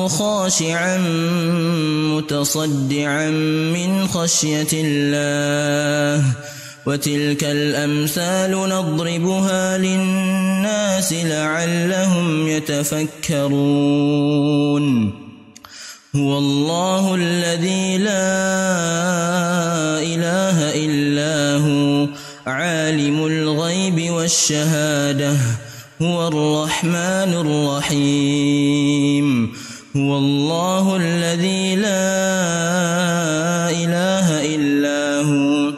خاشعا متصدعا من خشية الله وتلك الأمثال نضربها للناس لعلهم يتفكرون هو الله الذي لا إله إلا هو عالم الغيب والشهادة هو الرحمن الرحيم هو الله الذي لا إله إلا هو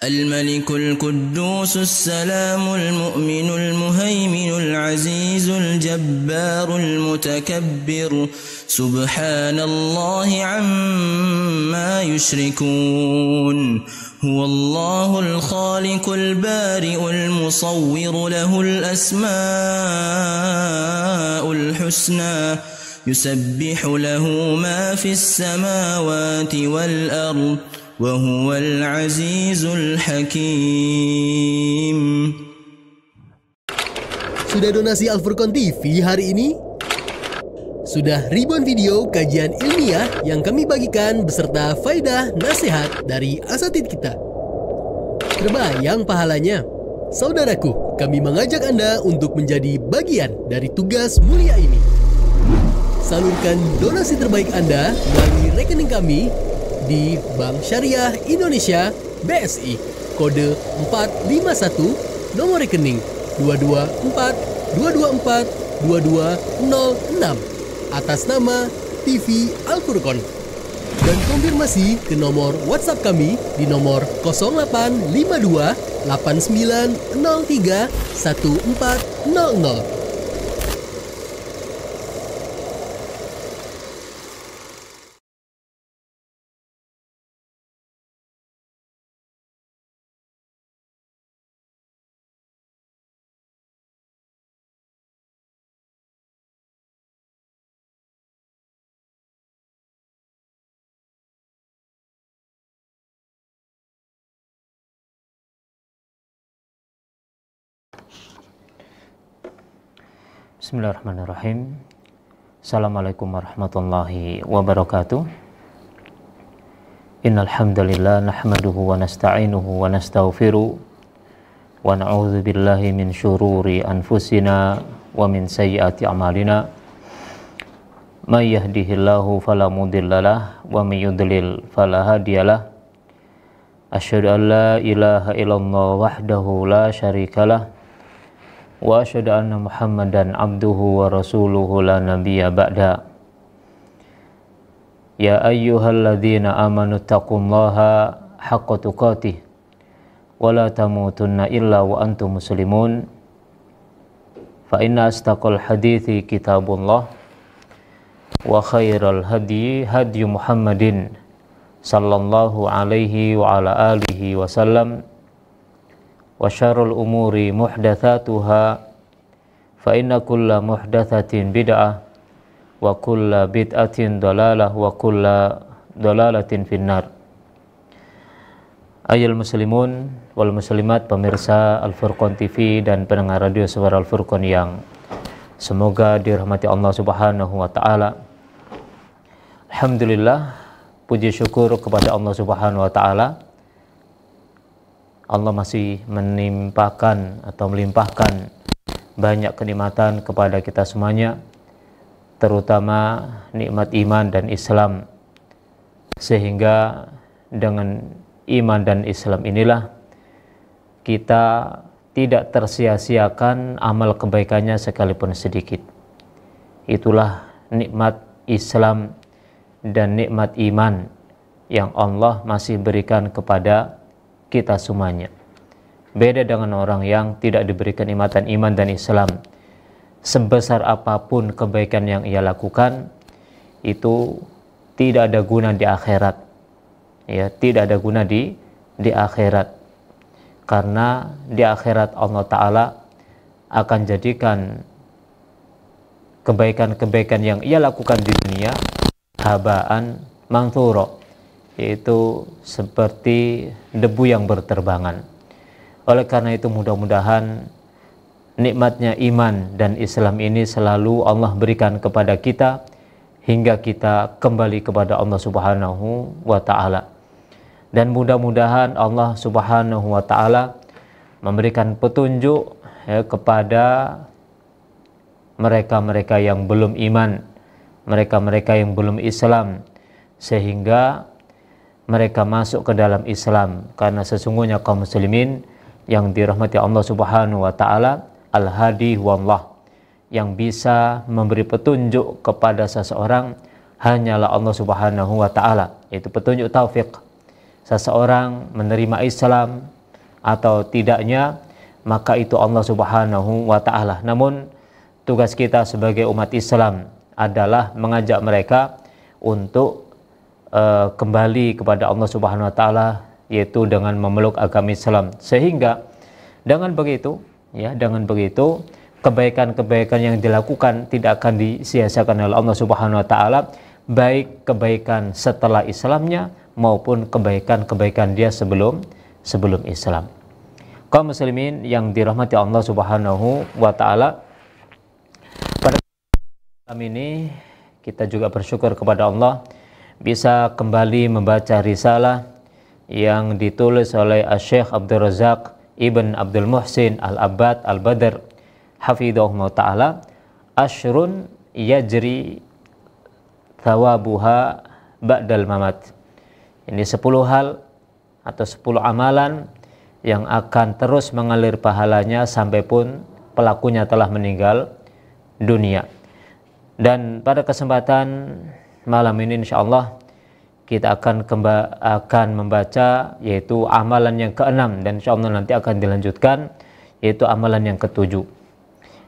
الملك القدوس السلام المؤمن المهيمن العزيز الجبار المتكبر سبحان الله عما يشركون هو الله الخالق البارئ المصور له الأسماء الحسنى يسبح له ما في السماوات والأرض وهو العزيز الحكيم. Sudah donasi Al-Furqan TV hari ini? Sudah ribuan video kajian ilmiah yang kami bagikan beserta faedah nasihat dari asatidz kita. Terbayang pahalanya? Saudaraku, kami mengajak Anda untuk menjadi bagian dari tugas mulia ini. Salurkan donasi terbaik Anda melalui rekening kami di Bank Syariah Indonesia BSI kode 451 nomor rekening 224224206 atas nama TV Al-Furqan dan konfirmasi ke nomor WhatsApp kami di nomor 0852 8903 1400. Bismillahirrahmanirrahim. Assalamualaikum warahmatullahi wabarakatuh. Innal hamdalillah nahmaduhu wa nasta'inuhu wa nastaghfiruh wa na'udzu billahi min syururi anfusina wa min sayyiati a'malina. May yahdihillahu fala mudhillalah wa may yudlil fala hadiyalah. Asyhadu an la ilaha illallah wahdahu la syarikalah wa asyhadu anna Muhammadan abduhu wa rasuluhu la nabiyya ba'da. Ya ayyuhalladzina amanu taqullaha haqqa tuqatih wa la tamutunna illa wa antum muslimun. Fa inna astaqal hadithi kitabullah wa khairal hadi hadi Muhammadin sallallahu alaihi wa ala alihi wa sallam. Wa syarrul umuri muhdatsatuha fa inna kulla muhdatsatin bid'ah wa kulla bid'atin dhalalah wa kulla dhalalatin finnar. Ayyuhal muslimun wal muslimat, pemirsa Al-Furqan TV dan pendengar radio Suara Al-Furqan yang semoga dirahmati Allah Subhanahu wa taala. Alhamdulillah, puji syukur kepada Allah Subhanahu wa taala. Allah masih melimpahkan banyak kenikmatan kepada kita semuanya, terutama nikmat iman dan Islam, sehingga dengan iman dan Islam inilah kita tidak tersia-siakan amal kebaikannya sekalipun sedikit. Itulah nikmat Islam dan nikmat iman yang Allah masih berikan kepada kita semuanya. Beda dengan orang yang tidak diberikan nikmatan iman dan Islam. Sebesar apapun kebaikan yang ia lakukan, itu tidak ada guna di akhirat. Ya, tidak ada guna di akhirat. Karena di akhirat Allah Ta'ala akan jadikan kebaikan-kebaikan yang ia lakukan di dunia habaan manthuro, yaitu seperti debu yang berterbangan. Oleh karena itu mudah-mudahan nikmatnya iman dan Islam ini selalu Allah berikan kepada kita hingga kita kembali kepada Allah Subhanahu wa Ta'ala. Dan mudah-mudahan Allah Subhanahu wa Ta'ala memberikan petunjuk kepada mereka-mereka yang belum iman, mereka-mereka yang belum Islam, sehingga mereka masuk ke dalam Islam. Karena sesungguhnya kaum muslimin yang dirahmati Allah Subhanahu wa Ta'ala, Al-Hadi Wallah, yang bisa memberi petunjuk kepada seseorang hanyalah Allah Subhanahu wa Ta'ala. Itu petunjuk taufik. Seseorang menerima Islam atau tidaknya, maka itu Allah Subhanahu wa Ta'ala. Namun tugas kita sebagai umat Islam adalah mengajak mereka untuk kembali kepada Allah Subhanahu wa Ta'ala, yaitu dengan memeluk agama Islam. Sehingga dengan begitu, kebaikan-kebaikan yang dilakukan tidak akan disia-siakan oleh Allah Subhanahu wa Ta'ala, baik kebaikan setelah Islamnya maupun kebaikan-kebaikan dia sebelum Islam. Kaum muslimin yang dirahmati Allah Subhanahu wa Ta'ala, pada malam ini kita juga bersyukur kepada Allah bisa kembali membaca risalah yang ditulis oleh Syekh Abdul Razak Ibn Abdul Muhsin Al-Abbad Al-Badr hafidhahullah ta'ala, Ashrun yajri thawabuha ba'dal mamat. Ini 10 hal atau 10 amalan yang akan terus mengalir pahalanya sampai pun pelakunya telah meninggal dunia. Dan pada kesempatan malam ini insyaallah kita akan membaca yaitu amalan yang ke-6, dan insyaallah nanti akan dilanjutkan yaitu amalan yang ke-7.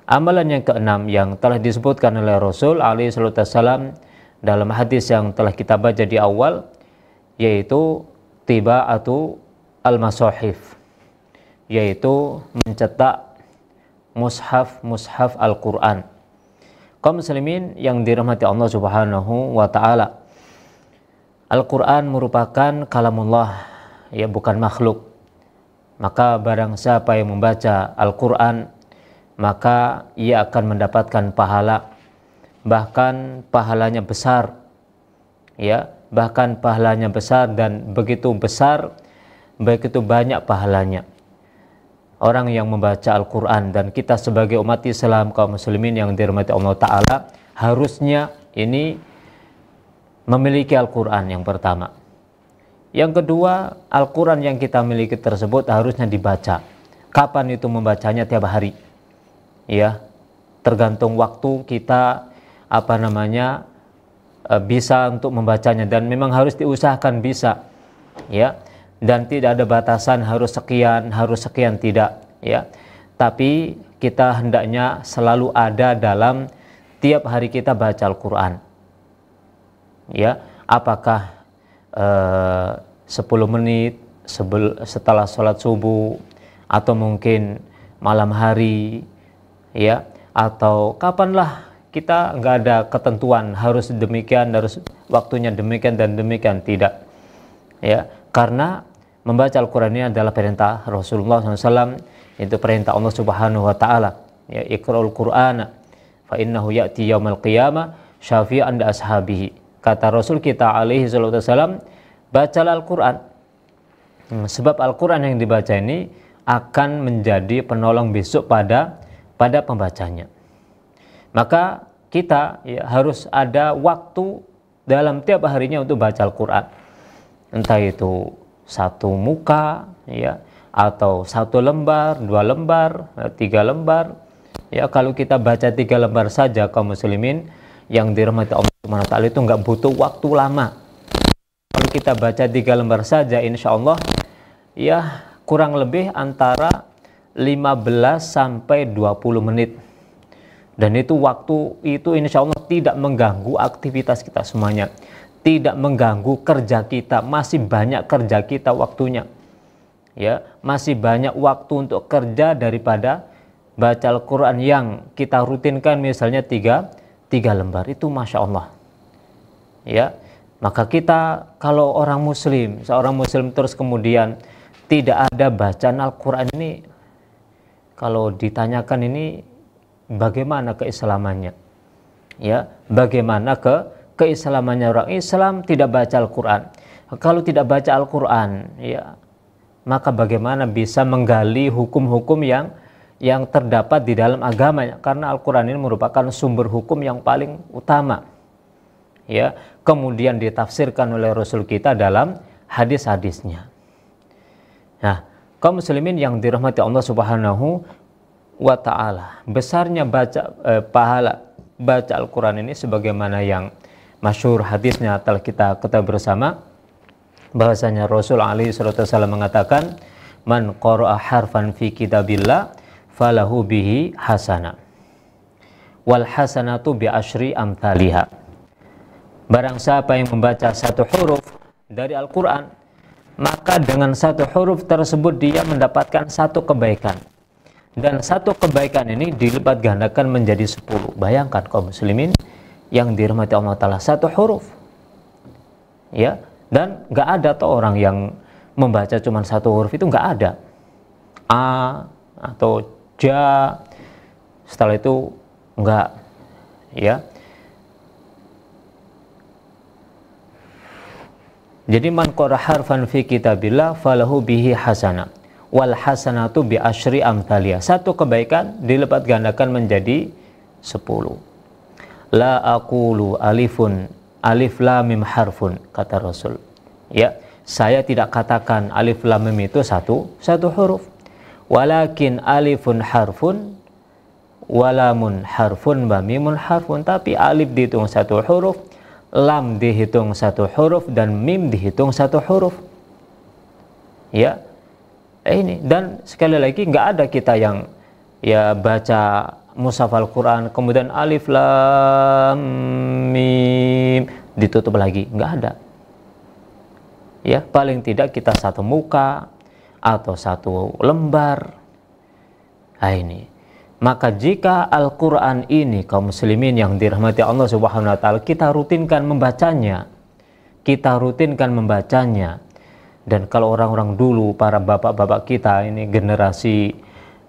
Amalan yang ke-6 yang telah disebutkan oleh Rasul alaihi salatu wassalam dalam hadis yang telah kita baca di awal, yaitu tiba'atu al-masahif, yaitu mencetak mushaf Al-Quran. Kaum muslimin yang dirahmati Allah Subhanahu wa Ta'ala, Al-Quran merupakan kalamullah, ya, bukan makhluk. Maka barang siapa yang membaca Al-Quran, maka ia akan mendapatkan pahala, bahkan pahalanya besar, ya, bahkan pahalanya besar, dan begitu besar, begitu banyak pahalanya orang yang membaca Al-Quran. Dan kita sebagai umat Islam, kaum muslimin yang dirahmati Allah Ta'ala, harusnya ini memiliki Al-Quran yang pertama. Yang kedua, Al-Quran yang kita miliki tersebut harusnya dibaca. Kapan itu membacanya? Tiap hari, ya, tergantung waktu kita bisa untuk membacanya, dan memang harus diusahakan bisa, ya, dan tidak ada batasan harus sekian tidak, ya, tapi kita hendaknya selalu ada dalam tiap hari kita baca Al-Quran, ya, apakah 10 menit setelah sholat subuh, atau mungkin malam hari, ya, atau kapanlah. Kita nggak ada ketentuan harus demikian, harus waktunya demikian dan demikian, tidak, ya, karena membaca Al-Quran ini adalah perintah Rasulullah SAW, itu perintah Allah Subhanahu wa Ta'ala, ya, Iqra'ul Qur'ana fa innahu ya'ti yaumal qiyamah syafi'an li ashabihi. Kata Rasul kita alaihi salatu wasallam, bacalah Al-Quran, sebab Al-Quran yang dibaca ini akan menjadi penolong besok pada pembacanya. Maka kita, ya, harus ada waktu dalam tiap harinya untuk baca Al-Quran, entah itu 1 muka, ya, atau 1 lembar, 2 lembar, 3 lembar. Ya, kalau kita baca 3 lembar saja, kaum muslimin yang dirahmati Allah Subhanahu wa Ta'ala, itu nggak butuh waktu lama. Kalau kita baca 3 lembar saja, insya Allah, ya, kurang lebih antara 15 sampai 20 menit. Dan itu waktu itu insya Allah tidak mengganggu aktivitas kita semuanya, tidak mengganggu kerja kita, masih banyak kerja kita waktunya, ya, masih banyak waktu untuk kerja daripada baca Al-Quran yang kita rutinkan misalnya 3 lembar, itu Masya Allah, ya. Maka kita, kalau seorang muslim terus kemudian tidak ada bacaan Al-Quran ini, kalau ditanyakan ini bagaimana keislamannya, ya, bagaimana keislamannya orang Islam tidak baca Al-Quran. Kalau tidak baca Al-Quran, ya, maka bagaimana bisa menggali hukum-hukum yang terdapat di dalam agamanya? Karena Al-Quran ini merupakan sumber hukum yang paling utama, ya, kemudian ditafsirkan oleh Rasul kita dalam hadis-hadisnya. Nah, kaum muslimin yang dirahmati Allah Subhanahu wa ta'ala, besarnya pahala baca Al-Quran ini sebagaimana yang masyhur hadisnya telah kita ketahui bersama, bahwasanya Rasul alaihi salatu wasallam mengatakan, man qara'a harfan fi kitabillah falahu bihi hasanah wal hasanatu bi asyri amthaliha. Barang siapa yang membaca satu huruf dari Al-Quran, maka dengan satu huruf tersebut dia mendapatkan satu kebaikan, dan satu kebaikan ini dilipat gandakan menjadi 10. Bayangkan kaum muslimin yang dirahmati Allah Ta'ala, satu huruf, ya, dan nggak ada tuh orang yang membaca cuma satu huruf, itu nggak ada. A atau ja, setelah itu nggak, ya. Jadi man qara harfan fi kitabillah falahu bihi hasanah wal hasanatu bi asyri amthaliha. Satu kebaikan dilipat gandakan menjadi 10. La aqulu alifun alif lam mim harfun, kata Rasul. Ya, saya tidak katakan alif lam mim itu satu huruf. Walakin alifun harfun walamun harfun wa mimun harfun. Tapi alif dihitung satu huruf, lam dihitung satu huruf, dan mim dihitung satu huruf. Ya, ini, dan sekali lagi nggak ada kita yang ya baca mushaf Al-Quran kemudian alif lam mim ditutup lagi, nggak ada. Ya, paling tidak kita satu muka atau satu lembar. Nah, ini. Maka jika Al-Quran ini kaum muslimin yang dirahmati Allah Subhanahu wa ta'ala, kita rutinkan membacanya, dan kalau orang-orang dulu, para bapak-bapak kita ini,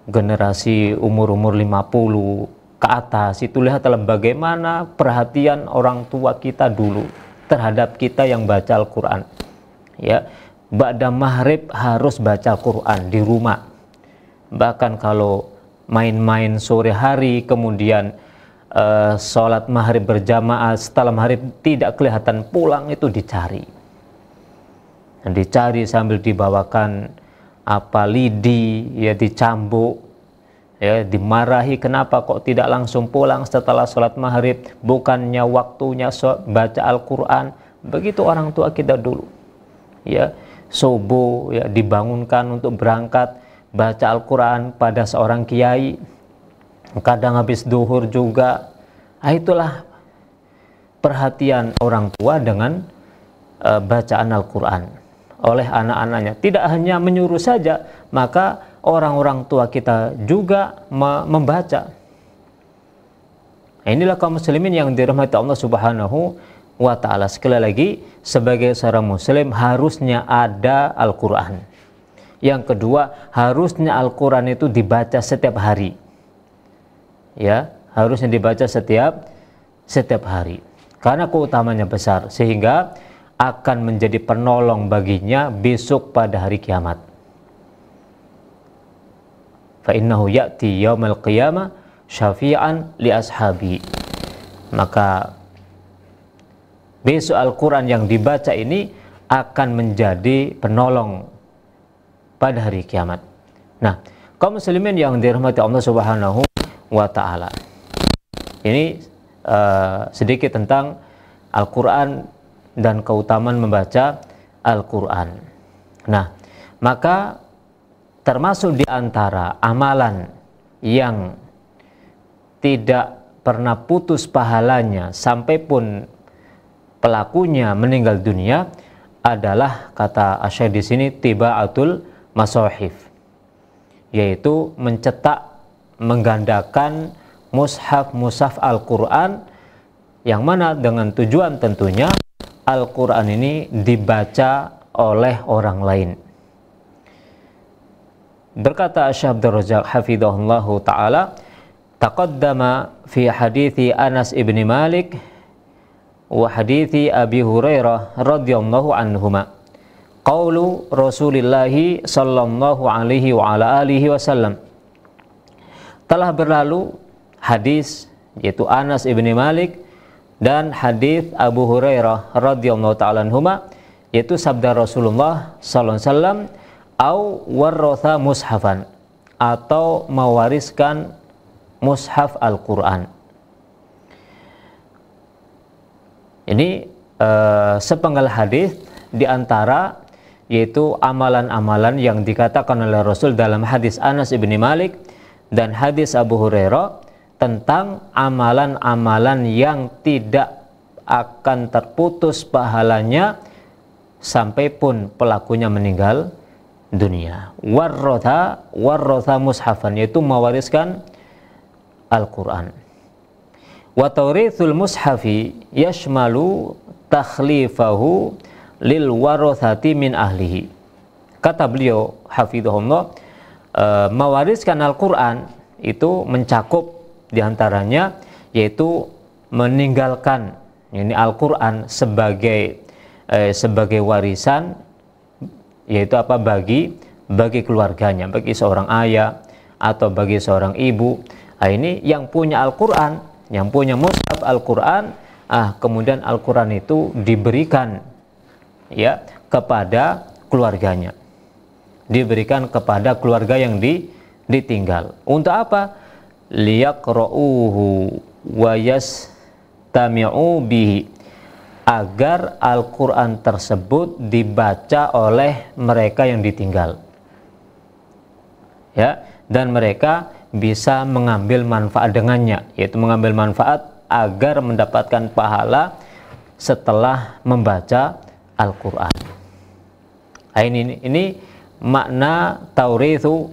generasi umur-umur 50 ke atas, itu lihatlah bagaimana perhatian orang tua kita dulu terhadap kita yang baca Al-Quran. Ya, ba'da maghrib harus baca Al-Quran di rumah. Bahkan kalau main-main sore hari, kemudian sholat maghrib berjamaah, setelah maghrib tidak kelihatan pulang, itu dicari. Dan dicari sambil dibawakan lidi, ya, dicambuk, ya, dimarahi, kenapa kok tidak langsung pulang setelah sholat maghrib, bukannya waktunya baca Al-Quran. Begitu orang tua kita dulu, ya, subuh, ya, dibangunkan untuk berangkat baca Al-Quran pada seorang kiai, kadang habis duhur juga. Itulah perhatian orang tua dengan bacaan Al-Quran oleh anak-anaknya. Tidak hanya menyuruh saja, maka orang-orang tua kita juga membaca. Inilah kaum muslimin yang dirahmati Allah Subhanahu wa ta'ala. Sekali lagi, sebagai seorang muslim harusnya ada Al-Quran. Yang kedua, harusnya Al-Quran itu dibaca setiap hari. Ya, harusnya dibaca setiap hari. Karena keutamanya besar, sehingga akan menjadi penolong baginya besok pada hari kiamat. Fa innahu ya'ti yaumal qiyamah syafi'an li ashabi. Maka besok Al-Quran yang dibaca ini akan menjadi penolong pada hari kiamat. Nah, kaum muslimin yang dirahmati Allah Subhanahu wa ta'ala, ini sedikit tentang Al-Quran dan keutamaan membaca Al-Quran. Nah, maka termasuk di antara amalan yang tidak pernah putus pahalanya sampai pun pelakunya meninggal dunia adalah, kata Asy-Syaikh di sini, tibaatul masahif, yaitu mencetak, menggandakan mushaf Al-Quran, yang mana dengan tujuan tentunya Al-Quran ini dibaca oleh orang lain. Berkata Syekh Abdul Razak hafizahullahu ta'ala, taqaddama fi hadithi Anas ibn Malik wa hadithi Abi Hurairah radhiyallahu anhuma. Qaulu Rasulillah sallallahu alaihi wa ala alihi wasallam. Telah berlalu hadis yaitu Anas ibni Malik dan hadis Abu Hurairah radhiyallahu taala anhuma, yaitu sabda Rasulullah sallallahu alaihi wasallam, au warratha mushafan, atau mewariskan mushaf Al-Qur'an. Ini sepenggal hadis di antara yaitu amalan-amalan yang dikatakan oleh Rasul dalam hadis Anas ibni Malik dan hadis Abu Hurairah tentang amalan-amalan yang tidak akan terputus pahalanya sampai pun pelakunya meninggal dunia. Warrotha mushafan, yaitu mewariskan Al-Quran. Wa tawrithul mushafi yashmalu takhlifahu lil warothati min ahlihi. Kata beliau hafidhahullah, mewariskan Al-Quran itu mencakup diantaranya yaitu meninggalkan ini Al-Quran sebagai warisan, yaitu apa, bagi keluarganya, bagi seorang ayah atau bagi seorang ibu. Nah, ini yang punya Al-Quran, yang punya mushaf Al-Quran, kemudian Al-Quran itu diberikan ya kepada keluarganya, diberikan kepada keluarga yang ditinggal. Untuk apa? Liyaqra'uhu wa yastami'u bihi, agar Al-Quran tersebut dibaca oleh mereka yang ditinggal, ya, dan mereka bisa mengambil manfaat dengannya, yaitu mengambil manfaat agar mendapatkan pahala setelah membaca Al-Quran. Ini makna taurithu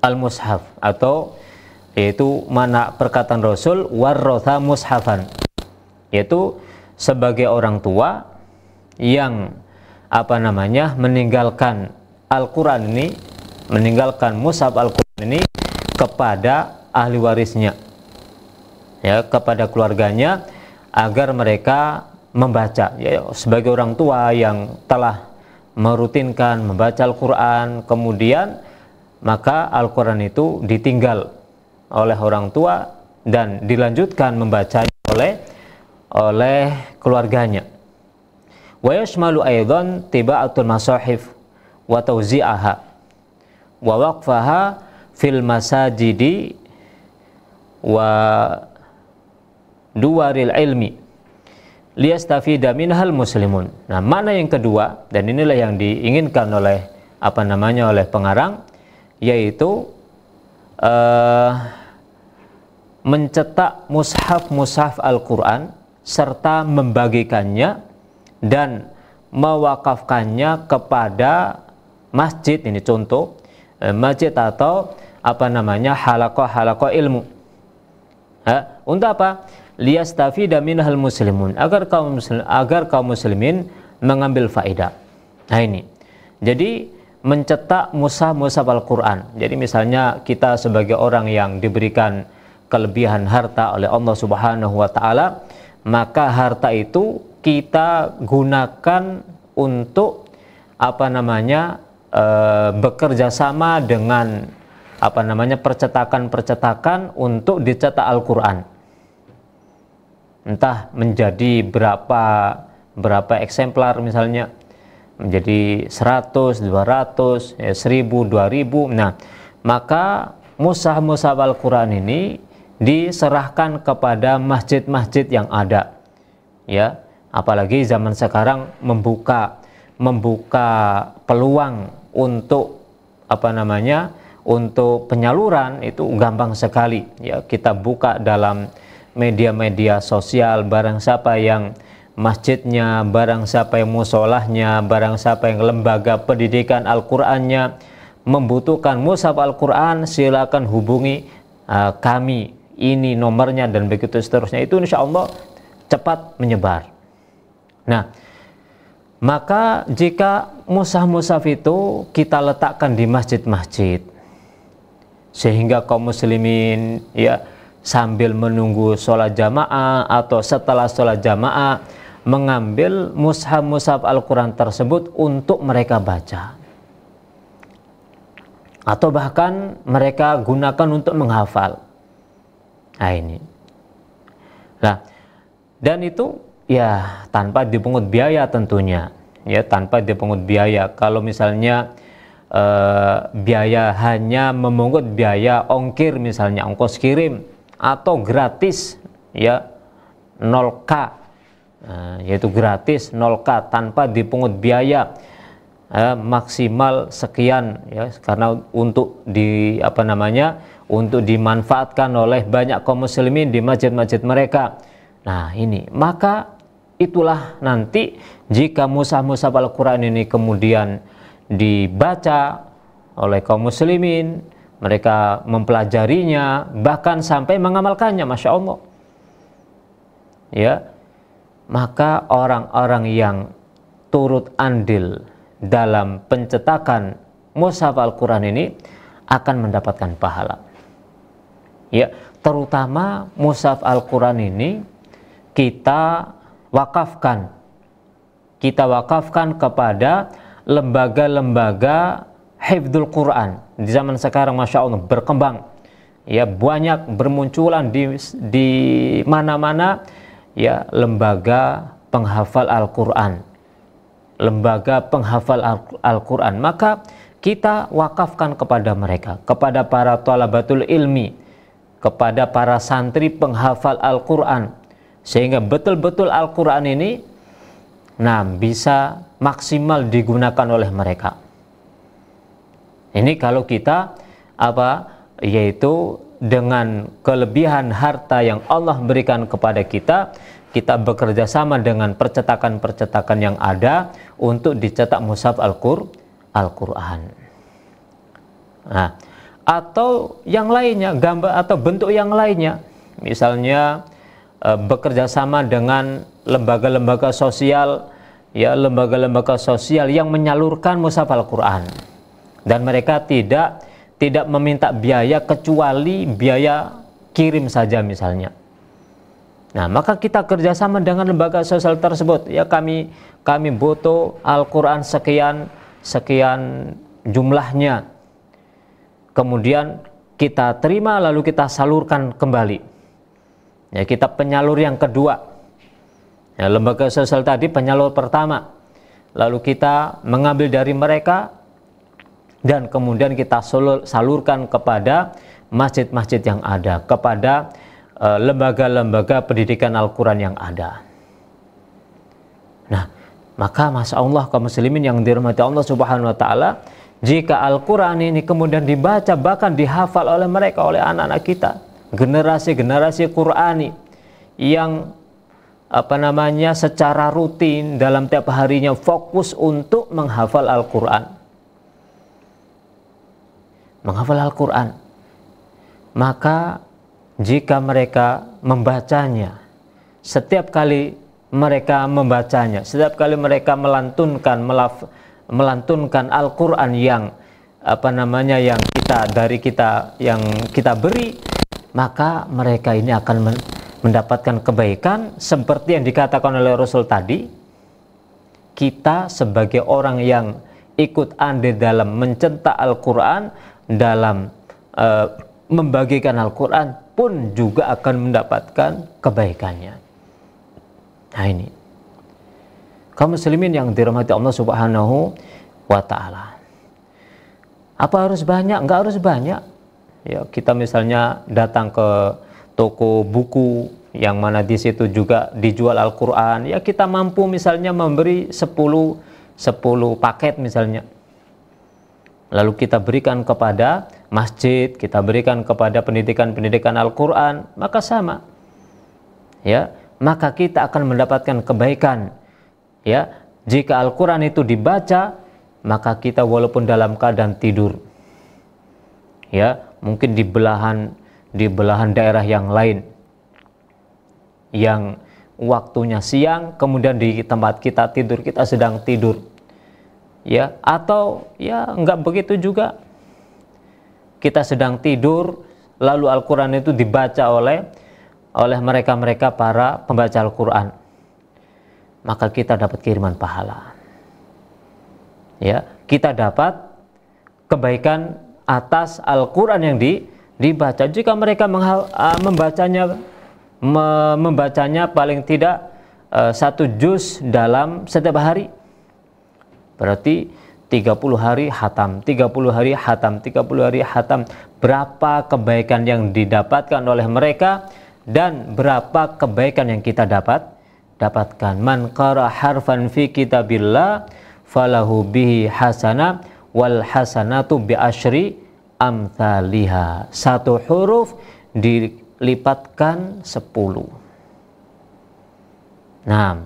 al-mushaf, atau yaitu makna perkataan Rasul warrotha mushafan, yaitu sebagai orang tua yang meninggalkan Al-Quran ini, meninggalkan mushaf Al-Quran ini kepada ahli warisnya, ya, kepada keluarganya, agar mereka membaca, ya, sebagai orang tua yang telah merutinkan membaca Al-Quran, kemudian maka Al-Quran itu ditinggal oleh orang tua dan dilanjutkan membacanya oleh keluarganya. Wa yashmalu aidan tiba'atul masahif wa tawzi'aha wa waqfaha fil masajidi wa duwaril ilmi liyastafida minhal muslimun. Nah, makna yang kedua, dan inilah yang diinginkan oleh oleh pengarang, yaitu mencetak mushaf Al-Quran serta membagikannya dan mewakafkannya kepada masjid. Ini contoh masjid atau halaqah ilmu. Untuk apa? Liyastafida minhal muslimun, agar kaum muslimin mengambil faedah. Nah, ini jadi mencetak mushaf Al-Quran. Jadi misalnya kita sebagai orang yang diberikan kelebihan harta oleh Allah Subhanahu wa taala, maka harta itu kita gunakan untuk bekerja sama dengan percetakan untuk dicetak Al-Quran. Entah menjadi berapa eksemplar, misalnya menjadi 100, 200, 1000, 2000. Nah, maka mushaf Al-Quran ini diserahkan kepada masjid-masjid yang ada, ya. Apalagi zaman sekarang membuka peluang untuk untuk penyaluran itu gampang sekali, ya. Kita buka dalam media-media sosial, barang siapa yang masjidnya, barang siapa yang musolahnya, barang siapa yang lembaga pendidikan Al-Qur'annya membutuhkan mushaf Al-Quran, silakan hubungi kami, ini nomornya, dan begitu seterusnya. Itu insya Allah cepat menyebar. Nah, maka jika mushaf itu kita letakkan di masjid-masjid, sehingga kaum muslimin, ya, sambil menunggu sholat jamaah atau setelah sholat jamaah mengambil mushaf Al-Quran tersebut untuk mereka baca, atau bahkan mereka gunakan untuk menghafal. Nah ini, dan itu ya tanpa dipungut biaya tentunya, ya tanpa dipungut biaya. Kalau misalnya biaya hanya memungut biaya ongkir, misalnya ongkos kirim, atau gratis, ya 0K, yaitu gratis 0K tanpa dipungut biaya, maksimal sekian, ya, karena untuk untuk dimanfaatkan oleh banyak kaum muslimin di masjid-masjid mereka. Nah ini, maka itulah nanti jika mushaf Al-Quran ini kemudian dibaca oleh kaum muslimin, mereka mempelajarinya, bahkan sampai mengamalkannya, Masya Allah, ya, maka orang-orang yang turut andil dalam pencetakan mushaf Al-Quran ini akan mendapatkan pahala. Ya, terutama mushaf Al-Quran ini kita wakafkan kepada lembaga-lembaga hifdzul Quran. Di zaman sekarang Masya Allah berkembang, ya, banyak bermunculan di mana-mana, ya, lembaga penghafal Al-Quran, lembaga penghafal Al-Quran. Maka kita wakafkan kepada mereka, kepada para thalabatul ilmi, kepada para santri penghafal Al-Quran, sehingga betul-betul Al-Quran ini bisa maksimal digunakan oleh mereka. Ini kalau kita yaitu dengan kelebihan harta yang Allah berikan kepada kita, kita bekerja sama dengan percetakan-percetakan yang ada untuk dicetak mushaf Al-Quran. Nah, atau yang lainnya, gambar atau bentuk yang lainnya, misalnya bekerja sama dengan lembaga-lembaga sosial, ya, lembaga-lembaga sosial yang menyalurkan mushaf Al-Quran, dan mereka tidak meminta biaya kecuali biaya kirim saja misalnya. Nah, maka kita kerjasama dengan lembaga sosial tersebut, ya, kami butuh Al-Quran sekian jumlahnya, kemudian kita terima lalu kita salurkan kembali, ya, kita penyalur yang kedua, ya, lembaga sosial tadi penyalur pertama, lalu kita mengambil dari mereka dan kemudian kita salurkan kepada masjid-masjid yang ada, kepada lembaga-lembaga pendidikan Al-Quran yang ada. Nah, maka Masya Allah kaum muslimin yang dirahmati Allah Subhanahu wa Ta'ala, jika Al-Quran ini kemudian dibaca, bahkan dihafal oleh mereka, oleh anak-anak kita, generasi-generasi Qurani yang secara rutin dalam tiap harinya fokus untuk menghafal Al-Quran, maka jika mereka membacanya, setiap kali mereka membacanya, setiap kali mereka melantunkan Al-Quran yang yang kita beri, maka mereka ini akan mendapatkan kebaikan seperti yang dikatakan oleh Rasul tadi. Kita sebagai orang yang ikut andil dalam mencetak Al-Quran, dalam membagikan Al-Quran pun juga akan mendapatkan kebaikannya. Nah ini, kaum muslimin yang dirahmati Allah Subhanahu wa Ta'ala, apa harus banyak? Enggak harus banyak, ya. Kita misalnya datang ke toko buku yang mana di situ juga dijual Al-Quran, ya, kita mampu misalnya memberi 10 paket misalnya, lalu kita berikan kepada masjid, kita berikan kepada pendidikan Al-Quran, maka sama, ya, maka kita akan mendapatkan kebaikan, ya. Jika Al-Quran itu dibaca, maka kita walaupun dalam keadaan tidur, ya, mungkin di belahan daerah yang lain, yang waktunya siang, kemudian di tempat kita tidur, kita sedang tidur, ya, atau ya enggak begitu juga, kita sedang tidur lalu Al-Quran itu dibaca oleh mereka-mereka para pembaca Al-Quran, maka kita dapat kiriman pahala. Ya, kita dapat kebaikan atas Al-Quran yang dibaca. Jika mereka membacanya paling tidak 1 juz dalam setiap hari, berarti 30 hari hatam, 30 hari hatam, 30 hari hatam. Berapa kebaikan yang didapatkan oleh mereka dan berapa kebaikan yang kita dapatkan. Man qara harfan fi kitabillah falahu bihi hasanah wal hasanatu bi asyri amthaliha. 1 huruf dilipatkan 10. Nah,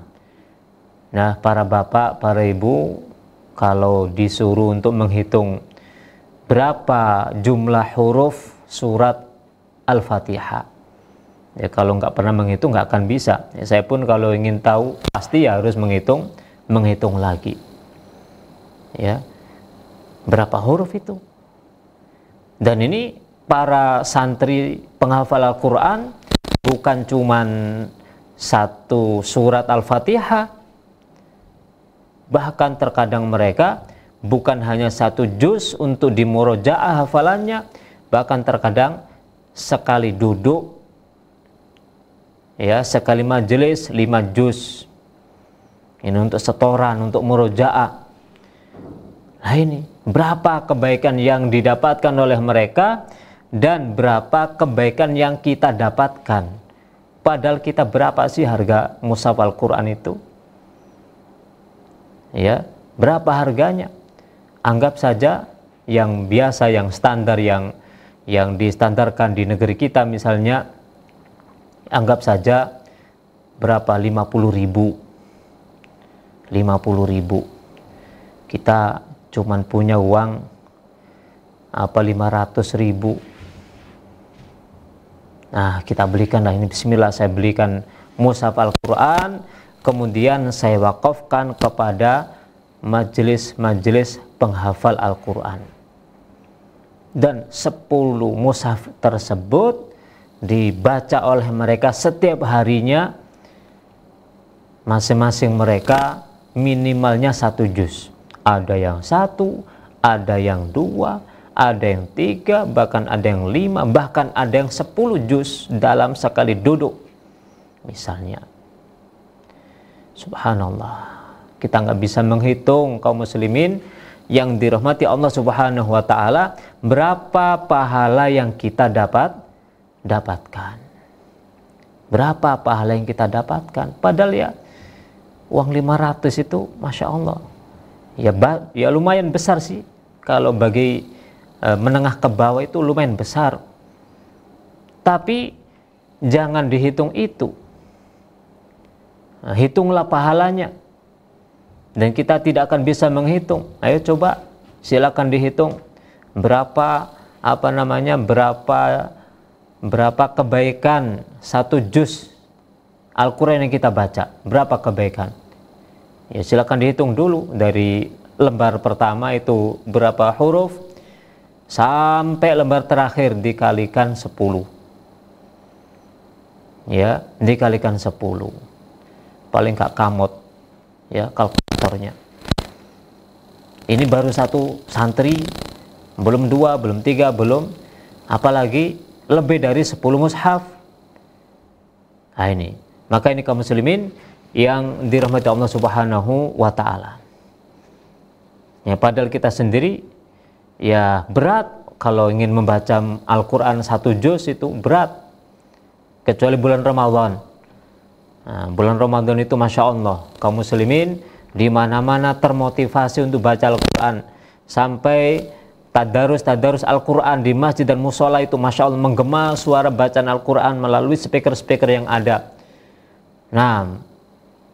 para bapak, para ibu, kalau disuruh untuk menghitung berapa jumlah huruf surat Al-Fatihah, ya kalau nggak pernah menghitung nggak akan bisa. Ya, saya pun kalau ingin tahu pasti ya harus menghitung lagi. Ya, berapa huruf itu? Dan ini para santri penghafal Al-Quran bukan cuman 1 surat Al-Fatihah, bahkan terkadang mereka bukan hanya 1 juz untuk dimurojaah hafalannya, bahkan terkadang sekali duduk, ya, sekali majelis 5 juz. Ini untuk setoran, untuk murojaah. Nah, ini berapa kebaikan yang didapatkan oleh mereka dan berapa kebaikan yang kita dapatkan. Padahal kita berapa sih harga mushaf Al-Quran itu? Ya, berapa harganya? Anggap saja yang biasa, yang standar, yang distandarkan di negeri kita, misalnya anggap saja berapa, 50.000. Kita cuman punya uang 500.000. Nah, kita belikanlah ini, bismillah, saya belikan mushaf Al-Quran, kemudian saya wakafkan kepada majelis-majelis penghafal Al-Quran. Dan 10 mushaf tersebut dibaca oleh mereka setiap harinya. Masing-masing mereka minimalnya 1 juz. Ada yang 1, ada yang 2, ada yang 3, bahkan ada yang 5, bahkan ada yang 10 juz dalam sekali duduk misalnya. Subhanallah, kita nggak bisa menghitung, kaum muslimin yang dirahmati Allah Subhanahu wa ta'ala, berapa pahala yang kita dapatkan. Berapa pahala yang kita dapatkan. Padahal ya uang 500 itu Masya Allah ya lumayan besar sih. Kalau bagi menengah ke bawah itu lumayan besar. Tapi jangan dihitung itu. Nah, hitunglah pahalanya. Dan kita tidak akan bisa menghitung. Ayo coba silakan dihitung berapa berapa kebaikan 1 juz Al-Quran yang kita baca. Berapa kebaikan? Ya silakan dihitung dulu dari lembar pertama itu berapa huruf sampai lembar terakhir dikalikan 10. Ya, dikalikan 10. Paling gak kamot ya kalkulatornya. Ini baru 1 santri, belum 2, belum 3, belum apalagi lebih dari 10 mushaf. Nah ini, maka ini kaum muslimin yang dirahmati Allah Subhanahu wa ta'ala. Ya, padahal kita sendiri ya berat kalau ingin membaca Al-Quran 1 juz itu berat. Kecuali bulan Ramadan. Nah, bulan Ramadan itu Masya Allah, kaum muslimin di mana-mana termotivasi untuk baca Al-Quran. Sampai tadarus Al-Quran di masjid dan musola itu Masya Allah menggema suara bacaan Al-Quran melalui speaker-speaker yang ada. Nah,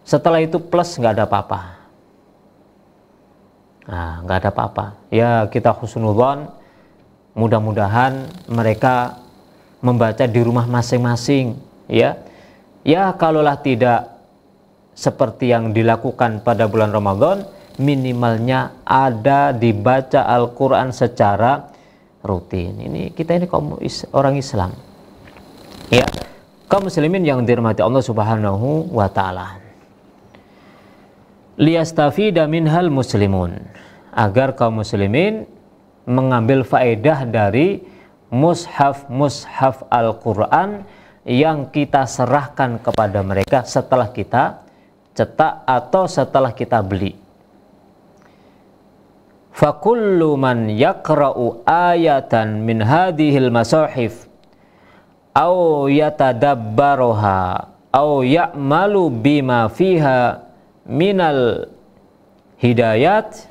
setelah itu plus nggak ada apa-apa. Nah, nggak ada apa-apa. Ya kita husnudzon, mudah-mudahan mereka membaca di rumah masing-masing. Ya kalaulah tidak seperti yang dilakukan pada bulan Ramadan, minimalnya ada dibaca Al-Quran secara rutin. Ini kita ini orang Islam. Ya, kaum muslimin yang dirahmati Allah Subhanahu wa taala. Liyastafida minhal muslimun, agar kaum muslimin mengambil faedah dari mushaf Al-Quran yang kita serahkan kepada mereka setelah kita cetak atau setelah kita beli. Fakullu man yaqra'u ayatan min hadhil masahif aw yatadabbaruha aw ya'malu bima fiha minal hidayat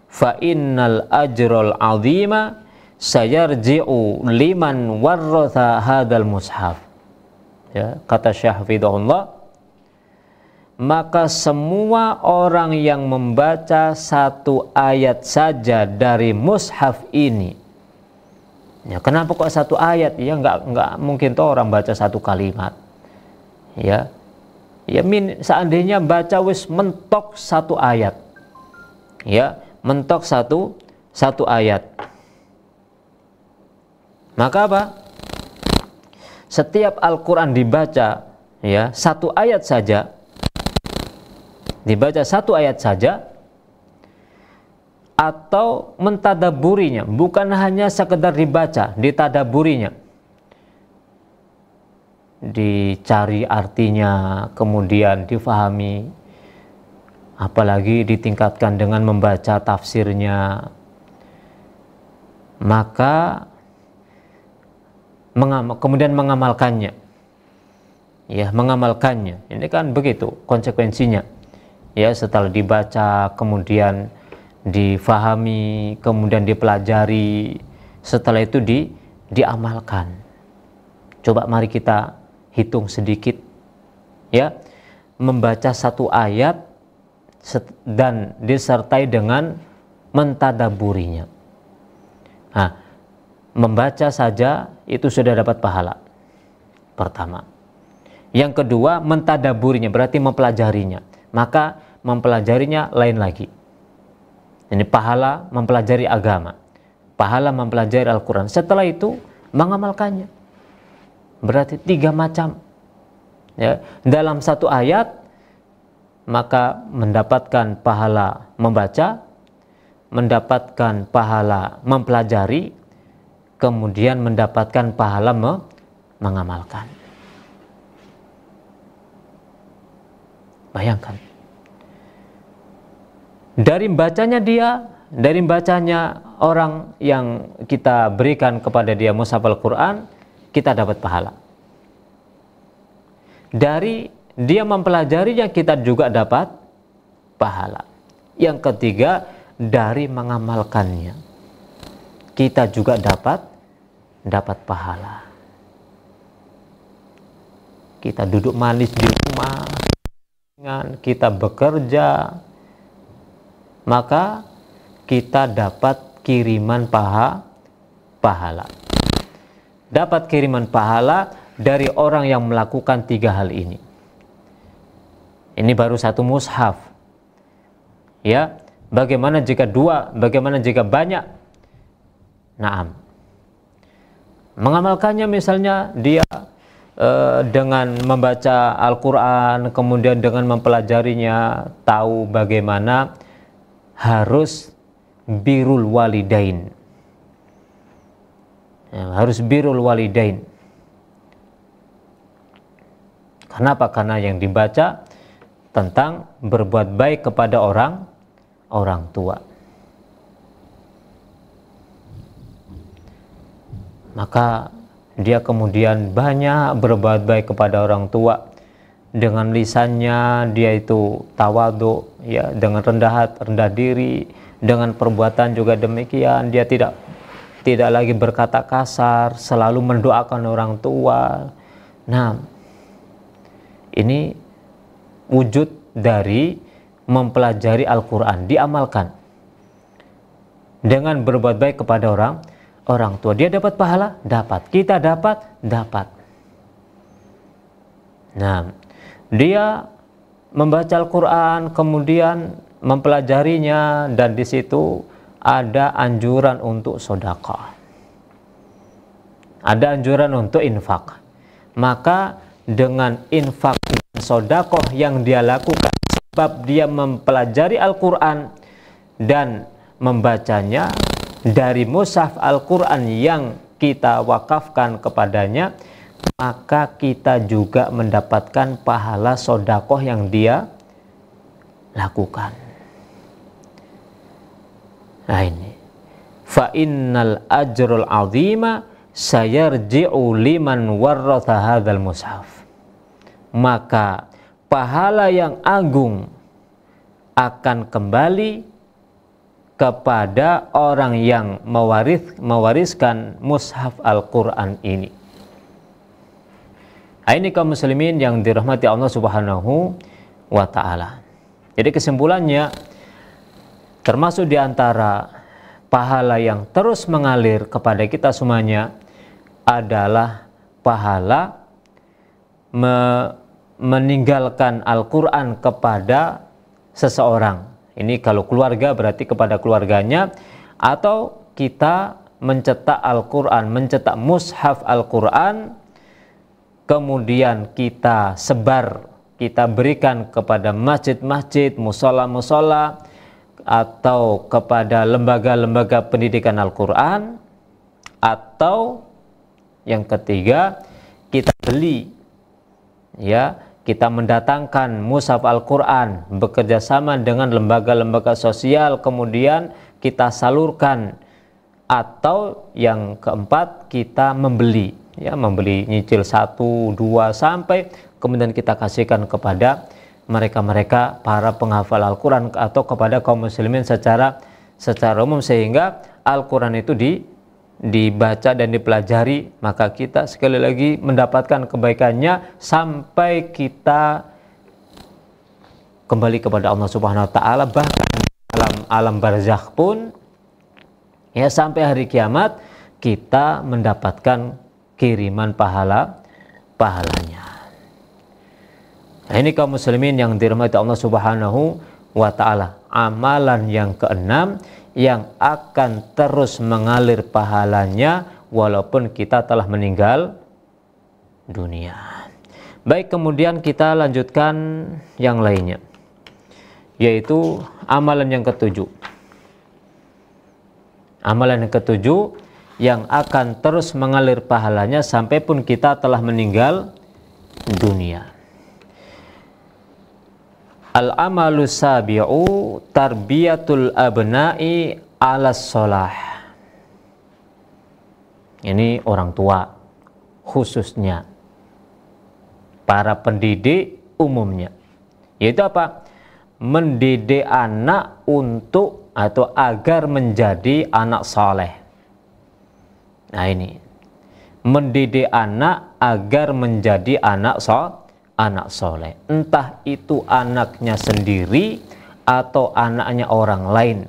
fa innal ajral azima sayarji'u liman warratha hadzal mushaf. Ya, kata Syekh Hafizahullah, maka semua orang yang membaca satu ayat saja dari mushaf ini, ya kenapa kok satu ayat? Ya nggak mungkin toh orang baca satu kalimat. Ya seandainya baca wis mentok satu ayat, ya mentok satu ayat, maka apa? Setiap Al-Quran dibaca, ya satu ayat saja, dibaca satu ayat saja, atau mentadaburinya, bukan hanya sekedar dibaca, ditadaburinya, dicari artinya, kemudian difahami, apalagi ditingkatkan dengan membaca tafsirnya, maka kemudian mengamalkannya, ya mengamalkannya, ini kan begitu konsekuensinya. Ya, setelah dibaca, kemudian difahami, kemudian dipelajari, setelah itu diamalkan. Coba mari kita hitung sedikit, ya, membaca satu ayat dan disertai dengan mentadaburinya. Nah, membaca saja itu sudah dapat pahala pertama. Yang kedua, mentadaburinya berarti mempelajarinya. Maka mempelajarinya lain lagi. Ini pahala mempelajari agama, pahala mempelajari Al-Quran. Setelah itu mengamalkannya. Berarti 3 macam. Ya, dalam satu ayat, maka mendapatkan pahala membaca, mendapatkan pahala mempelajari, kemudian mendapatkan pahala mengamalkan. Bayangkan, dari bacanya orang yang kita berikan kepada dia mushaf Al-Quran, kita dapat pahala. Dari dia mempelajarinya, kita juga dapat pahala. Yang ketiga, dari mengamalkannya, kita juga dapat pahala. Kita duduk manis di rumah, kita bekerja, maka kita dapat kiriman pahala. Dapat kiriman pahala dari orang yang melakukan 3 hal ini. Ini baru satu mushaf. Ya, bagaimana jika 2? Bagaimana jika banyak? Naam. Mengamalkannya, misalnya dia dengan membaca Al-Quran, kemudian dengan mempelajarinya, tahu bagaimana harus birrul walidain. Ya, harus birrul walidain. Kenapa? Karena yang dibaca tentang berbuat baik kepada orang tua. Maka dia kemudian banyak berbuat baik kepada orang tua. Dengan lisannya dia itu tawadhu, ya, dengan rendah diri. Dengan perbuatan juga demikian, dia tidak lagi berkata kasar, selalu mendoakan orang tua. Nah, ini wujud dari mempelajari Al-Quran, diamalkan. Dengan berbuat baik kepada orang tua, dia dapat pahala, dapat. Kita dapat. Nah, dia membaca Al-Quran, kemudian mempelajarinya, dan di situ ada anjuran untuk sedekah, ada anjuran untuk infak. Maka dengan infak dan sedekah yang dia lakukan, sebab dia mempelajari Al-Quran dan membacanya dari mushaf Al-Quran yang kita wakafkan kepadanya, maka kita juga mendapatkan pahala sedekah yang dia lakukan. Nah ini, fa innal ajrul azima sayarji'u liman warratha hadzal mushaf. Maka pahala yang agung akan kembali kepada orang yang mewariskan mushaf Al-Quran ini. Ini kaum muslimin yang dirahmati Allah Subhanahu wa ta'ala. Jadi kesimpulannya, termasuk di antara pahala yang terus mengalir kepada kita semuanya adalah pahala meninggalkan Al-Quran kepada seseorang. Ini kalau keluarga berarti kepada keluarganya, atau kita mencetak Al-Quran, mencetak mushaf Al-Quran, kemudian kita sebar, kita berikan kepada masjid-masjid, musola-musola, atau kepada lembaga-lembaga pendidikan Al-Quran, atau yang ketiga kita beli, ya, kita mendatangkan mushaf Al-Quran bekerja sama dengan lembaga-lembaga sosial, kemudian kita salurkan. Atau yang keempat, kita membeli, ya, membeli nyicil 1, 2 sampai kemudian kita kasihkan kepada mereka-mereka para penghafal Al-Quran atau kepada kaum muslimin secara umum, sehingga Al-Quran itu dibaca dan dipelajari, maka kita sekali lagi mendapatkan kebaikannya sampai kita kembali kepada Allah Subhanahu wa ta'ala. Bahkan dalam alam barzakh pun, ya, sampai hari kiamat kita mendapatkan kiriman pahalanya. Nah, ini kaum muslimin yang dirahmati Allah Subhanahu wa ta'ala, amalan yang keenam yang akan terus mengalir pahalanya walaupun kita telah meninggal dunia. Baik, kemudian kita lanjutkan yang lainnya, yaitu amalan yang ketujuh. Amalan yang ketujuh yang akan terus mengalir pahalanya sampai pun kita telah meninggal dunia. Al-amalu sabi'u tarbiyatul abna'i ala sholah. Ini orang tua khususnya, para pendidik umumnya, yaitu apa? Mendidik anak untuk atau agar menjadi anak soleh. Nah ini, mendidik anak agar menjadi anak soleh, entah itu anaknya sendiri atau anaknya orang lain.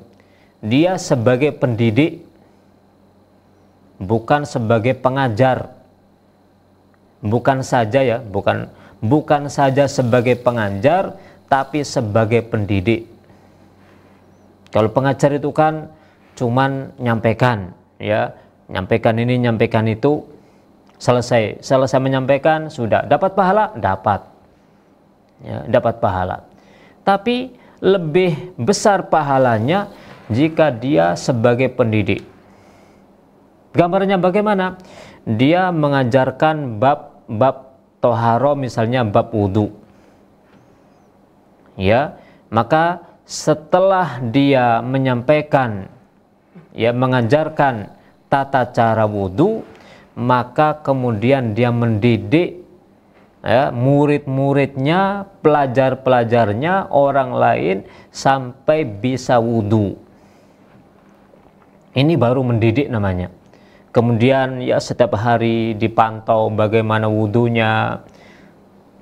Dia sebagai pendidik, bukan sebagai pengajar, bukan saja sebagai pengajar, tapi sebagai pendidik. Kalau pengajar itu kan cuman nyampaikan, ya, nyampaikan ini, nyampaikan itu, selesai menyampaikan, sudah dapat pahala, dapat pahala. Tapi lebih besar pahalanya jika dia sebagai pendidik. Gambarnya bagaimana? Dia mengajarkan bab toharo, misalnya bab wudu, ya, maka setelah dia menyampaikan, ya, mengajarkan tata cara wudu, maka kemudian dia mendidik, ya, murid-muridnya, pelajar-pelajarnya, orang lain sampai bisa wudu. Ini baru mendidik namanya. Kemudian ya setiap hari dipantau bagaimana wudunya.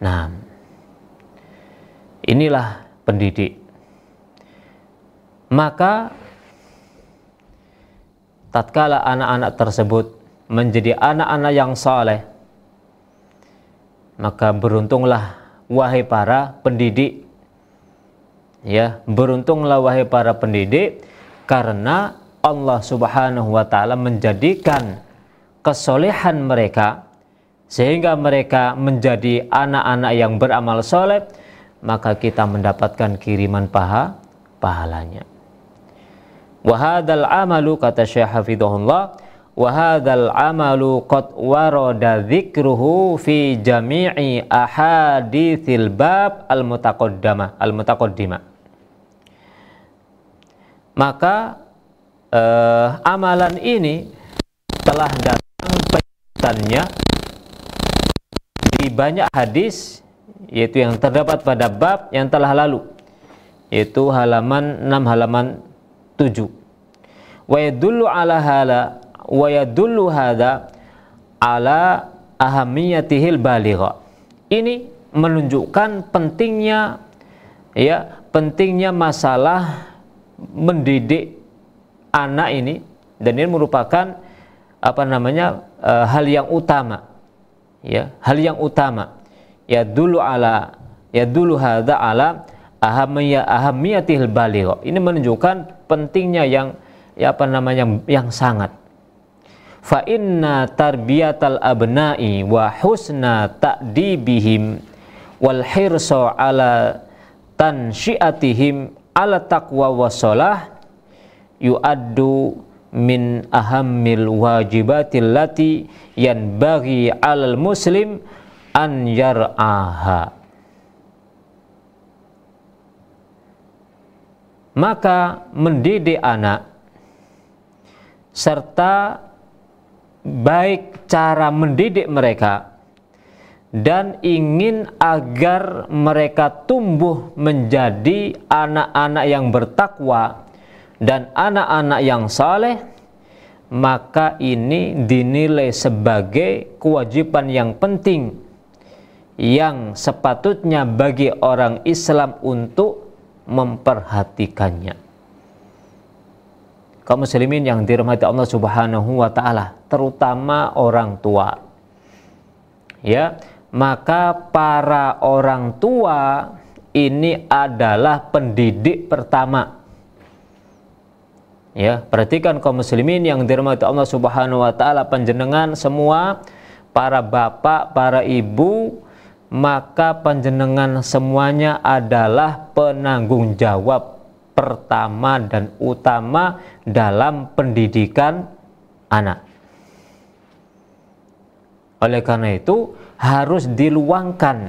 Nah, inilah pendidik. Maka tatkala anak-anak tersebut menjadi anak-anak yang saleh, maka beruntunglah wahai para pendidik, ya, beruntunglah wahai para pendidik, karena Allah Subhanahu wa taala menjadikan kesolehan mereka sehingga mereka menjadi anak-anak yang beramal soleh, maka kita mendapatkan kiriman pahalanya. Wa hadzal amalu, kata Syekh Hafizahullah, wa hadzal amalu qad warada dzikruhu fi jami'i ahaditsil bab al-mutaqaddimah. Maka amalan ini telah datang penjelasannya di banyak hadis, yaitu yang terdapat pada bab yang telah lalu, yaitu halaman 6 halaman 7. Wa yadullu hadza ala ahamiyatihil baligha. Ini menunjukkan pentingnya masalah mendidik anak ini, dan ini merupakan hal yang utama, hal yang utama. Yadullu hadza ala ahamiyatihil baligha. Ini menunjukkan pentingnya yang sangat. Fa inna tarbiyatal abna'i wa husna ta'dibihim wal hirsa ala tansyiatihim ala taqwa wassalah yu'addu min ahammil wajibatil lati yanbaghi 'alal muslim an yar'aha. Maka mendidik anak serta baik cara mendidik mereka dan ingin agar mereka tumbuh menjadi anak-anak yang bertakwa dan anak-anak yang saleh, maka ini dinilai sebagai kewajiban yang penting yang sepatutnya bagi orang Islam untuk memperhatikannya. Kaum muslimin yang dirahmati Allah Subhanahu wa taala, terutama orang tua. Maka para orang tua ini adalah pendidik pertama. Perhatikan kaum muslimin yang dirahmati Allah Subhanahu wa taala, panjenengan semua, para bapak, para ibu, maka panjenengan semuanya adalah penanggung jawab pertama dan utama dalam pendidikan anak. Oleh karena itu harus diluangkan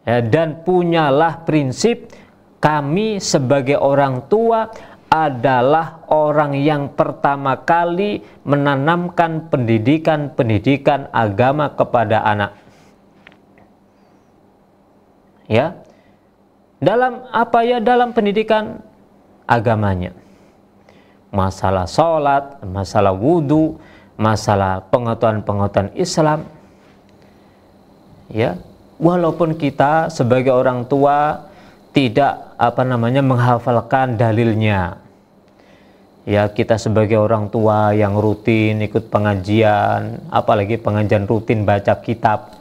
dan punyalah prinsip, kami sebagai orang tua adalah orang yang pertama kali menanamkan pendidikan agama kepada anak. Dalam pendidikan agamanya, masalah sholat, masalah wudhu, masalah pengetahuan Islam. Walaupun kita sebagai orang tua tidak menghafalkan dalilnya, kita sebagai orang tua yang rutin ikut pengajian, apalagi pengajian rutin baca kitab,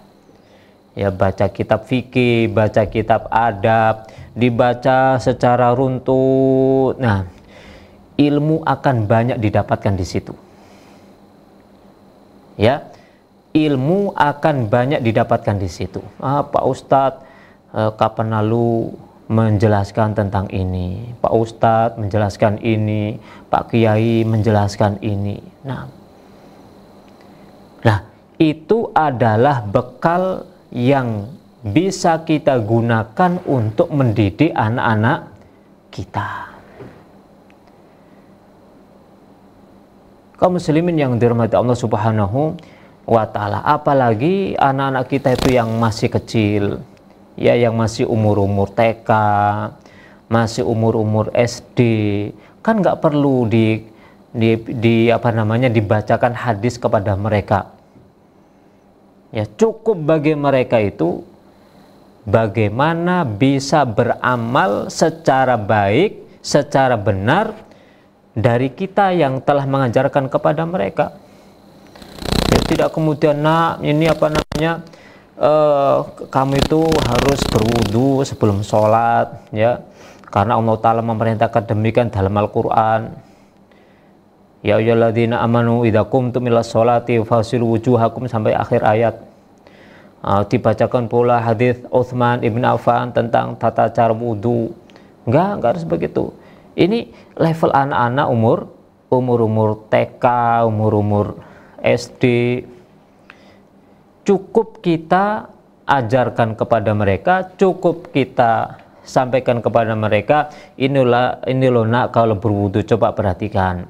baca kitab fikih, baca kitab adab, dibaca secara runtut. Nah, ilmu akan banyak didapatkan di situ. Ilmu akan banyak didapatkan di situ. Pak Ustadz kapan lalu menjelaskan tentang ini, Pak Ustadz menjelaskan ini, Pak Kiai menjelaskan ini. Nah, itu adalah bekal yang bisa kita gunakan untuk mendidik anak-anak kita. Kaum muslimin yang dirahmati Allah Subhanahu wa taala, apalagi anak-anak kita itu yang masih kecil, yang masih umur-umur TK, masih umur-umur SD, kan nggak perlu dibacakan hadis kepada mereka. Cukup bagi mereka itu bagaimana bisa beramal secara baik, secara benar dari kita yang telah mengajarkan kepada mereka. Tidak kemudian kamu itu harus berwudu sebelum sholat, karena Allah Ta'ala memerintahkan demikian dalam Al-Quran. Ya ayyuhalladzina amanu idza qumtum ilas sholati faghsilu wujuhakum sampai akhir ayat. Dibacakan pula hadis Utsman ibn Affan tentang tata cara wudu. Enggak harus begitu. Ini level anak-anak umur TK, umur SD. Cukup kita ajarkan kepada mereka, cukup kita sampaikan kepada mereka, ini loh nak kalau berwudu coba perhatikan.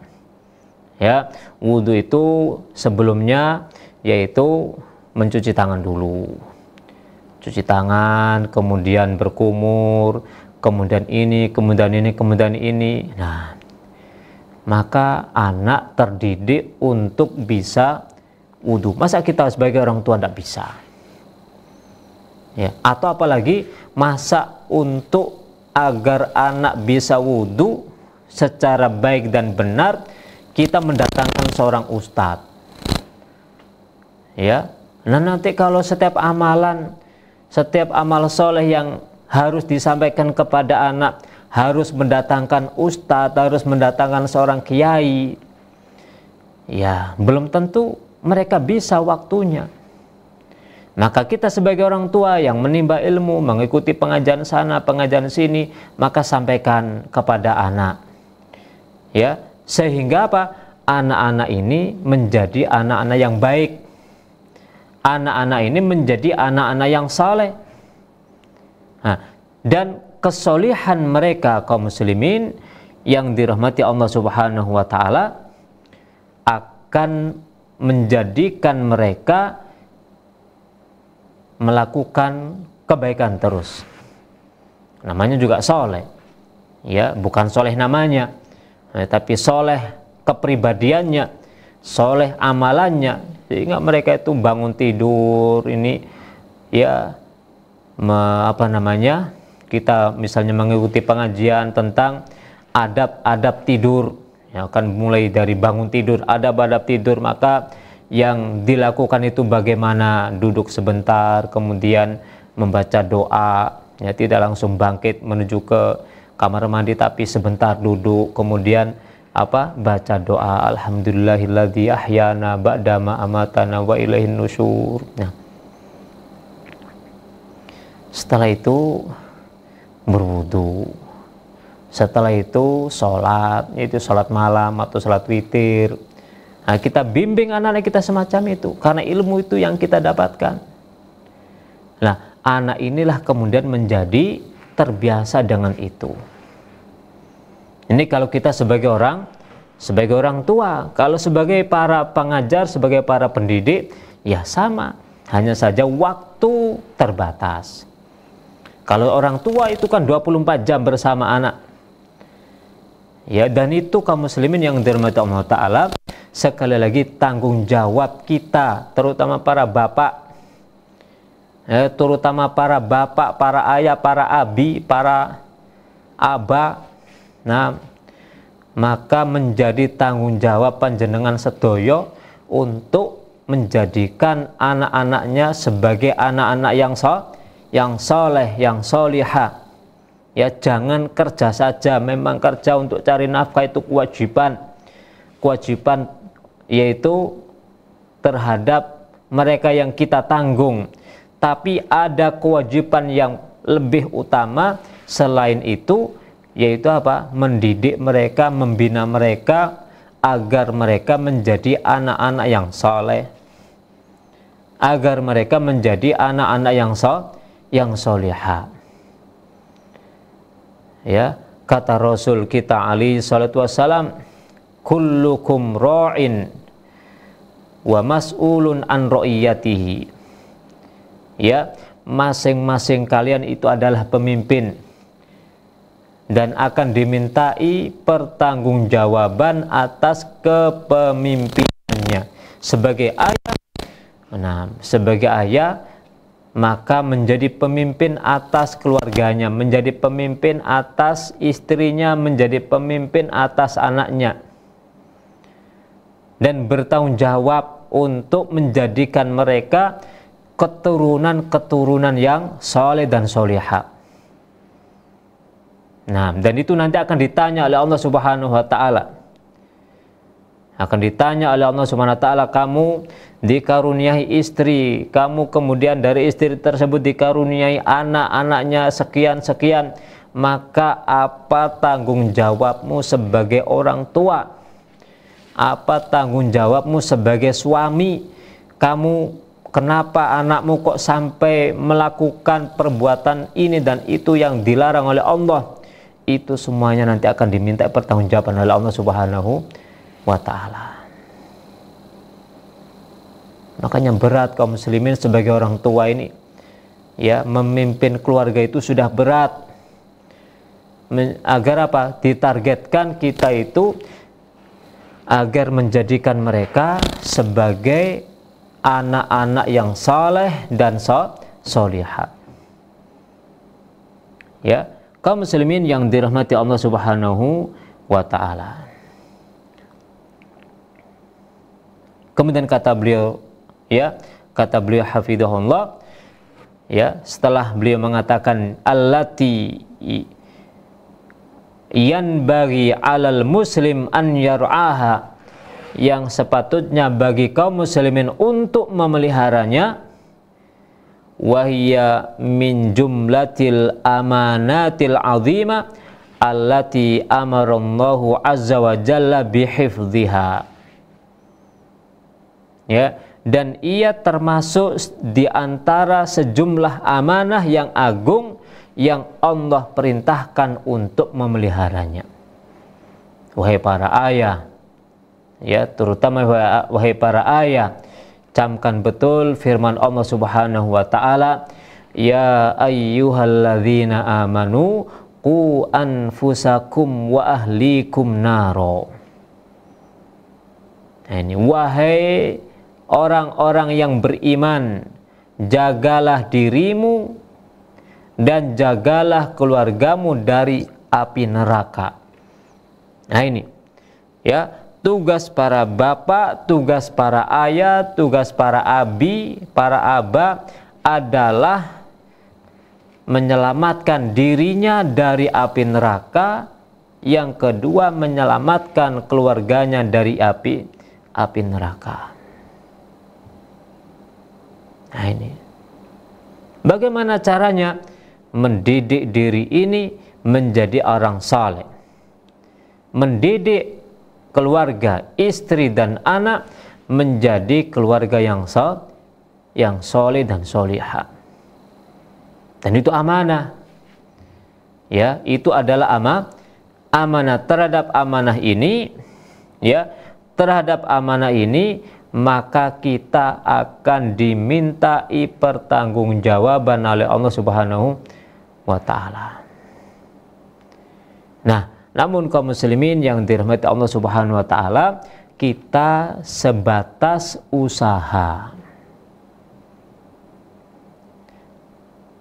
Ya, wudu itu sebelumnya yaitu mencuci tangan dulu. Cuci tangan, kemudian berkumur, kemudian ini, kemudian ini, kemudian ini. Nah, maka anak terdidik untuk bisa wudu. Masa kita sebagai orang tua tidak bisa? Ya, atau apalagi masa untuk agar anak bisa wudu secara baik dan benar kita mendatangkan seorang ustadz. Ya, nah nanti kalau setiap amalan, setiap amal soleh yang harus disampaikan kepada anak harus mendatangkan ustadz, harus mendatangkan seorang kiai, ya belum tentu mereka bisa waktunya. Maka kita sebagai orang tua yang menimba ilmu, mengikuti pengajian sana, pengajian sini, maka sampaikan kepada anak. Ya, sehingga apa? Anak-anak ini menjadi anak-anak yang baik. Anak-anak ini menjadi anak-anak yang saleh. Nah, dan kesolihan mereka kaum muslimin yang dirahmati Allah Subhanahu wa taala akan menjadikan mereka melakukan kebaikan terus. Namanya juga soleh, ya bukan soleh namanya, tapi soleh kepribadiannya, soleh amalannya, sehingga mereka itu bangun tidur ini, ya kita misalnya mengikuti pengajian tentang adab-adab tidur, ya akan mulai dari bangun tidur, adab-adab tidur, maka yang dilakukan itu bagaimana duduk sebentar, kemudian membaca doa, ya tidak langsung bangkit menuju ke kamar mandi, tapi sebentar duduk, kemudian baca doa alhamdulillahilladzi ahyana ba'dama amatana wa ilaihin nusyur. Nah, setelah itu berwudu, setelah itu sholat, yaitu sholat malam atau sholat witir. Nah, kita bimbing anak-anak kita semacam itu, karena ilmu itu yang kita dapatkan. Nah, anak inilah kemudian menjadi terbiasa dengan itu. Ini kalau kita sebagai orang tua. Kalau sebagai para pengajar, sebagai para pendidik, ya sama. Hanya saja waktu terbatas. Kalau orang tua itu kan 24 jam bersama anak. Ya, dan itu kaum muslimin yang dirahmati Allah Ta'ala, sekali lagi tanggung jawab kita, terutama para bapak, ya, terutama para bapak, para ayah, para abi, para aba. Nah, maka menjadi tanggung jawab panjenengan sedoyo untuk menjadikan anak-anaknya sebagai anak-anak yang soleh, yang solihah. Ya, jangan kerja saja. Memang kerja untuk cari nafkah itu kewajiban yaitu terhadap mereka yang kita tanggung. Tapi ada kewajiban yang lebih utama selain itu, yaitu mendidik mereka, membina mereka agar mereka menjadi anak-anak yang soleh, agar mereka menjadi anak-anak yang solihah. Ya, kata Rasul kita alaihi salatu wassalam, kullukum ra'in wa mas'ulun an ra'iyatihi. Ya, masing-masing kalian itu adalah pemimpin dan akan dimintai pertanggungjawaban atas kepemimpinannya. Sebagai ayah, maka menjadi pemimpin atas keluarganya, menjadi pemimpin atas istrinya, menjadi pemimpin atas anaknya, dan bertanggung jawab untuk menjadikan mereka keturunan-keturunan yang soleh dan solihah. Nah, dan itu nanti akan ditanya oleh Allah Subhanahu wa Ta'ala. Akan ditanya oleh Allah Subhanahu wa taala, kamu dikaruniai istri, kamu kemudian dari istri tersebut dikaruniai anak-anaknya sekian-sekian, maka apa tanggung jawabmu sebagai orang tua? Apa tanggung jawabmu sebagai suami? Kamu, kenapa anakmu kok sampai melakukan perbuatan ini dan itu yang dilarang oleh Allah? Itu semuanya nanti akan diminta pertanggungjawaban oleh Allah Subhanahu wa ta'ala. Makanya berat kaum muslimin sebagai orang tua ini, ya, memimpin keluarga itu sudah berat. Agar apa? Ditargetkan kita itu agar menjadikan mereka sebagai anak-anak yang saleh dan solihah. Ya, kaum muslimin yang dirahmati Allah Subhanahu wa ta'ala. Kemudian kata beliau, ya, kata beliau hafidhahullah, ya, setelah beliau mengatakan allati yanbaghi 'alal muslim an yar'aha, yang sepatutnya bagi kaum muslimin untuk memeliharanya, wahiyya min jumlatil amanatil azimah allati amarallahu azza wa jalla bihifdhiha. Ya, dan ia termasuk di antara sejumlah amanah yang agung yang Allah perintahkan untuk memeliharanya. Wahai para ayah, ya, terutama wahai para ayah, camkan betul firman Allah Subhanahu wa ta'ala, ya ayyuhalladzina amanu qu anfusakum wa ahlikum naro. Nah, ini wahai orang-orang yang beriman, jagalah dirimu dan jagalah keluargamu dari api neraka. Nah ini, ya, tugas para bapak, tugas para ayah, tugas para abi, para aba adalah menyelamatkan dirinya dari api neraka. Yang kedua, menyelamatkan keluarganya dari api neraka. Nah ini, bagaimana caranya mendidik diri ini menjadi orang saleh, mendidik keluarga, istri dan anak menjadi keluarga yang soleh dan solihah. Dan itu amanah, ya, itu adalah amanah. Terhadap amanah ini, ya, terhadap amanah ini, maka kita akan dimintai pertanggungjawaban oleh Allah Subhanahu wa ta'ala. Nah, namun kaum muslimin yang dirahmati Allah Subhanahu wa ta'ala, kita sebatas usaha.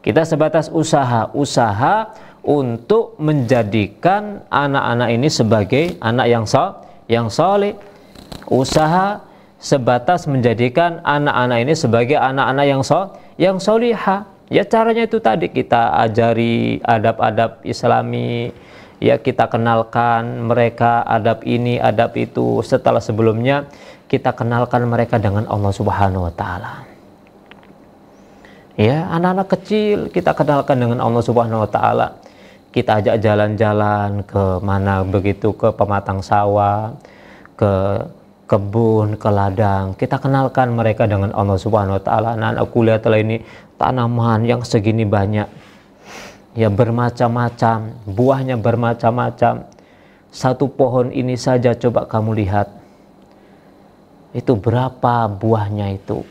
Kita sebatas usaha untuk menjadikan anak-anak ini sebagai anak yang saleh. Usaha sebatas menjadikan anak-anak ini sebagai anak-anak yang solihah. Ya, caranya itu tadi, kita ajari adab-adab Islami, ya, kita kenalkan mereka adab ini, adab itu. Setelah sebelumnya kita kenalkan mereka dengan Allah Subhanahu wa ta'ala. Ya, anak-anak kecil kita kenalkan dengan Allah Subhanahu wa ta'ala. Kita ajak jalan-jalan ke mana begitu, ke pematang sawah, ke kebun, ke ladang. Kita kenalkan mereka dengan Allah Subhanahu wa ta'ala. Nah, aku lihatlah ini tanaman yang segini banyak, ya, bermacam-macam, buahnya bermacam-macam. Satu pohon ini saja coba kamu lihat, itu berapa buahnya itu.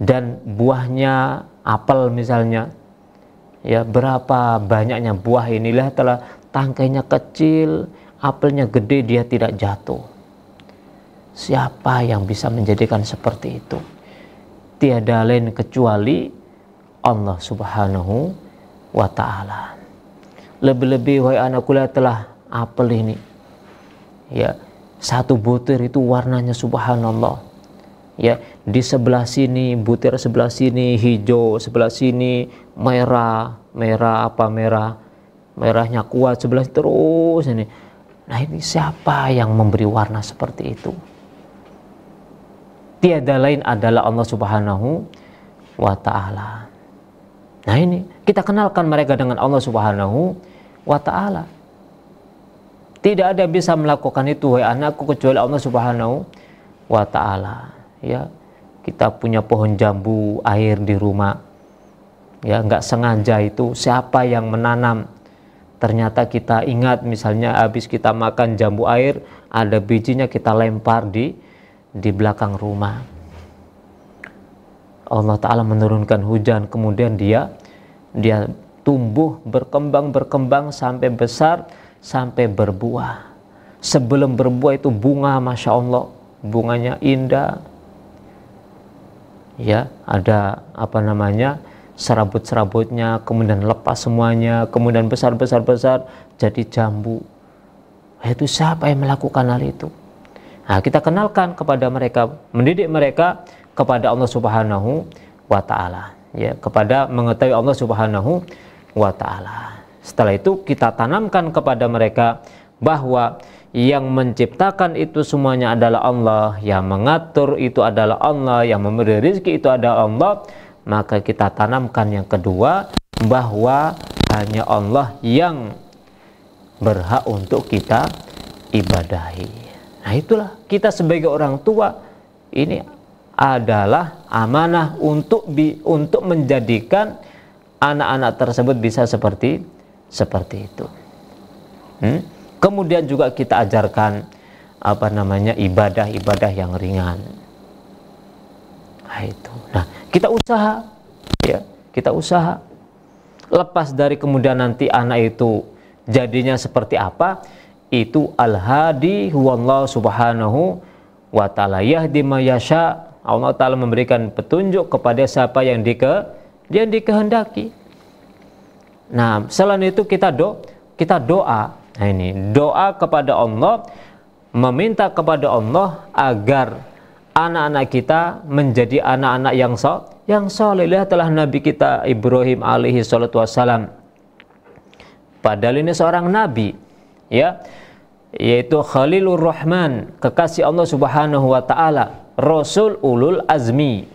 Dan buahnya apel misalnya, ya, berapa banyaknya buah ini. Lihatlah, tangkainya kecil, apelnya gede, dia tidak jatuh. Siapa yang bisa menjadikan seperti itu? Tiada lain kecuali Allah Subhanahu wa ta'ala. Lebih-lebih, wahai anakku, lihatlah apel ini, ya, satu butir itu warnanya subhanallah, ya, di sebelah sini butir, sebelah sini hijau, sebelah sini merah, merahnya kuat, sebelah terus ini Nah, ini siapa yang memberi warna seperti itu? Tiada lain adalah Allah Subhanahu wa ta'ala. Nah, ini kita kenalkan mereka dengan Allah Subhanahu wa ta'ala. Tidak ada yang bisa melakukan itu, wahai anakku, kecuali Allah Subhanahu wa ta'ala. Ya, kita punya pohon jambu air di rumah. Ya, nggak sengaja itu siapa yang menanam. Ternyata kita ingat, misalnya habis kita makan jambu air, ada bijinya, kita lempar di belakang rumah. Allah Ta'ala menurunkan hujan, kemudian dia tumbuh, berkembang sampai besar, sampai berbuah. Sebelum berbuah itu bunga, Masya Allah, bunganya indah. Ya, ada serabut-serabutnya, kemudian lepas semuanya, kemudian besar jadi jambu. Itu siapa yang melakukan hal itu? Nah, kita kenalkan kepada mereka, mendidik mereka kepada Allah Subhanahu wa ta'ala, ya, kepada mengetahui Allah Subhanahu wa ta'ala. Setelah itu kita tanamkan kepada mereka bahwa yang menciptakan itu semuanya adalah Allah, yang mengatur itu adalah Allah, yang memberi rezeki itu adalah Allah. Maka kita tanamkan yang kedua, bahwa hanya Allah yang berhak untuk kita ibadahi. Nah, itulah kita sebagai orang tua, ini adalah amanah untuk menjadikan anak-anak tersebut bisa seperti itu. Kemudian juga kita ajarkan ibadah-ibadah yang ringan. Nah, itu. Nah, kita usaha, ya, kita usaha. Lepas dari kemudian nanti anak itu jadinya seperti apa, itu al-hadi huwallahu subhanahu wa ta'ala, yahdi ma yasha. Allah Ta'ala memberikan petunjuk kepada siapa yang dikehendaki. Nah, selain itu kita doa. Nah, ini doa kepada Allah, meminta kepada Allah agar anak-anak kita menjadi anak-anak yang soleh. Lihatlah Nabi kita Ibrahim alaihi salatu wassalam. Padahal ini seorang nabi, ya, yaitu Khalilur Rahman, kekasih Allah Subhanahu wa ta'ala, Rasul ulul azmi.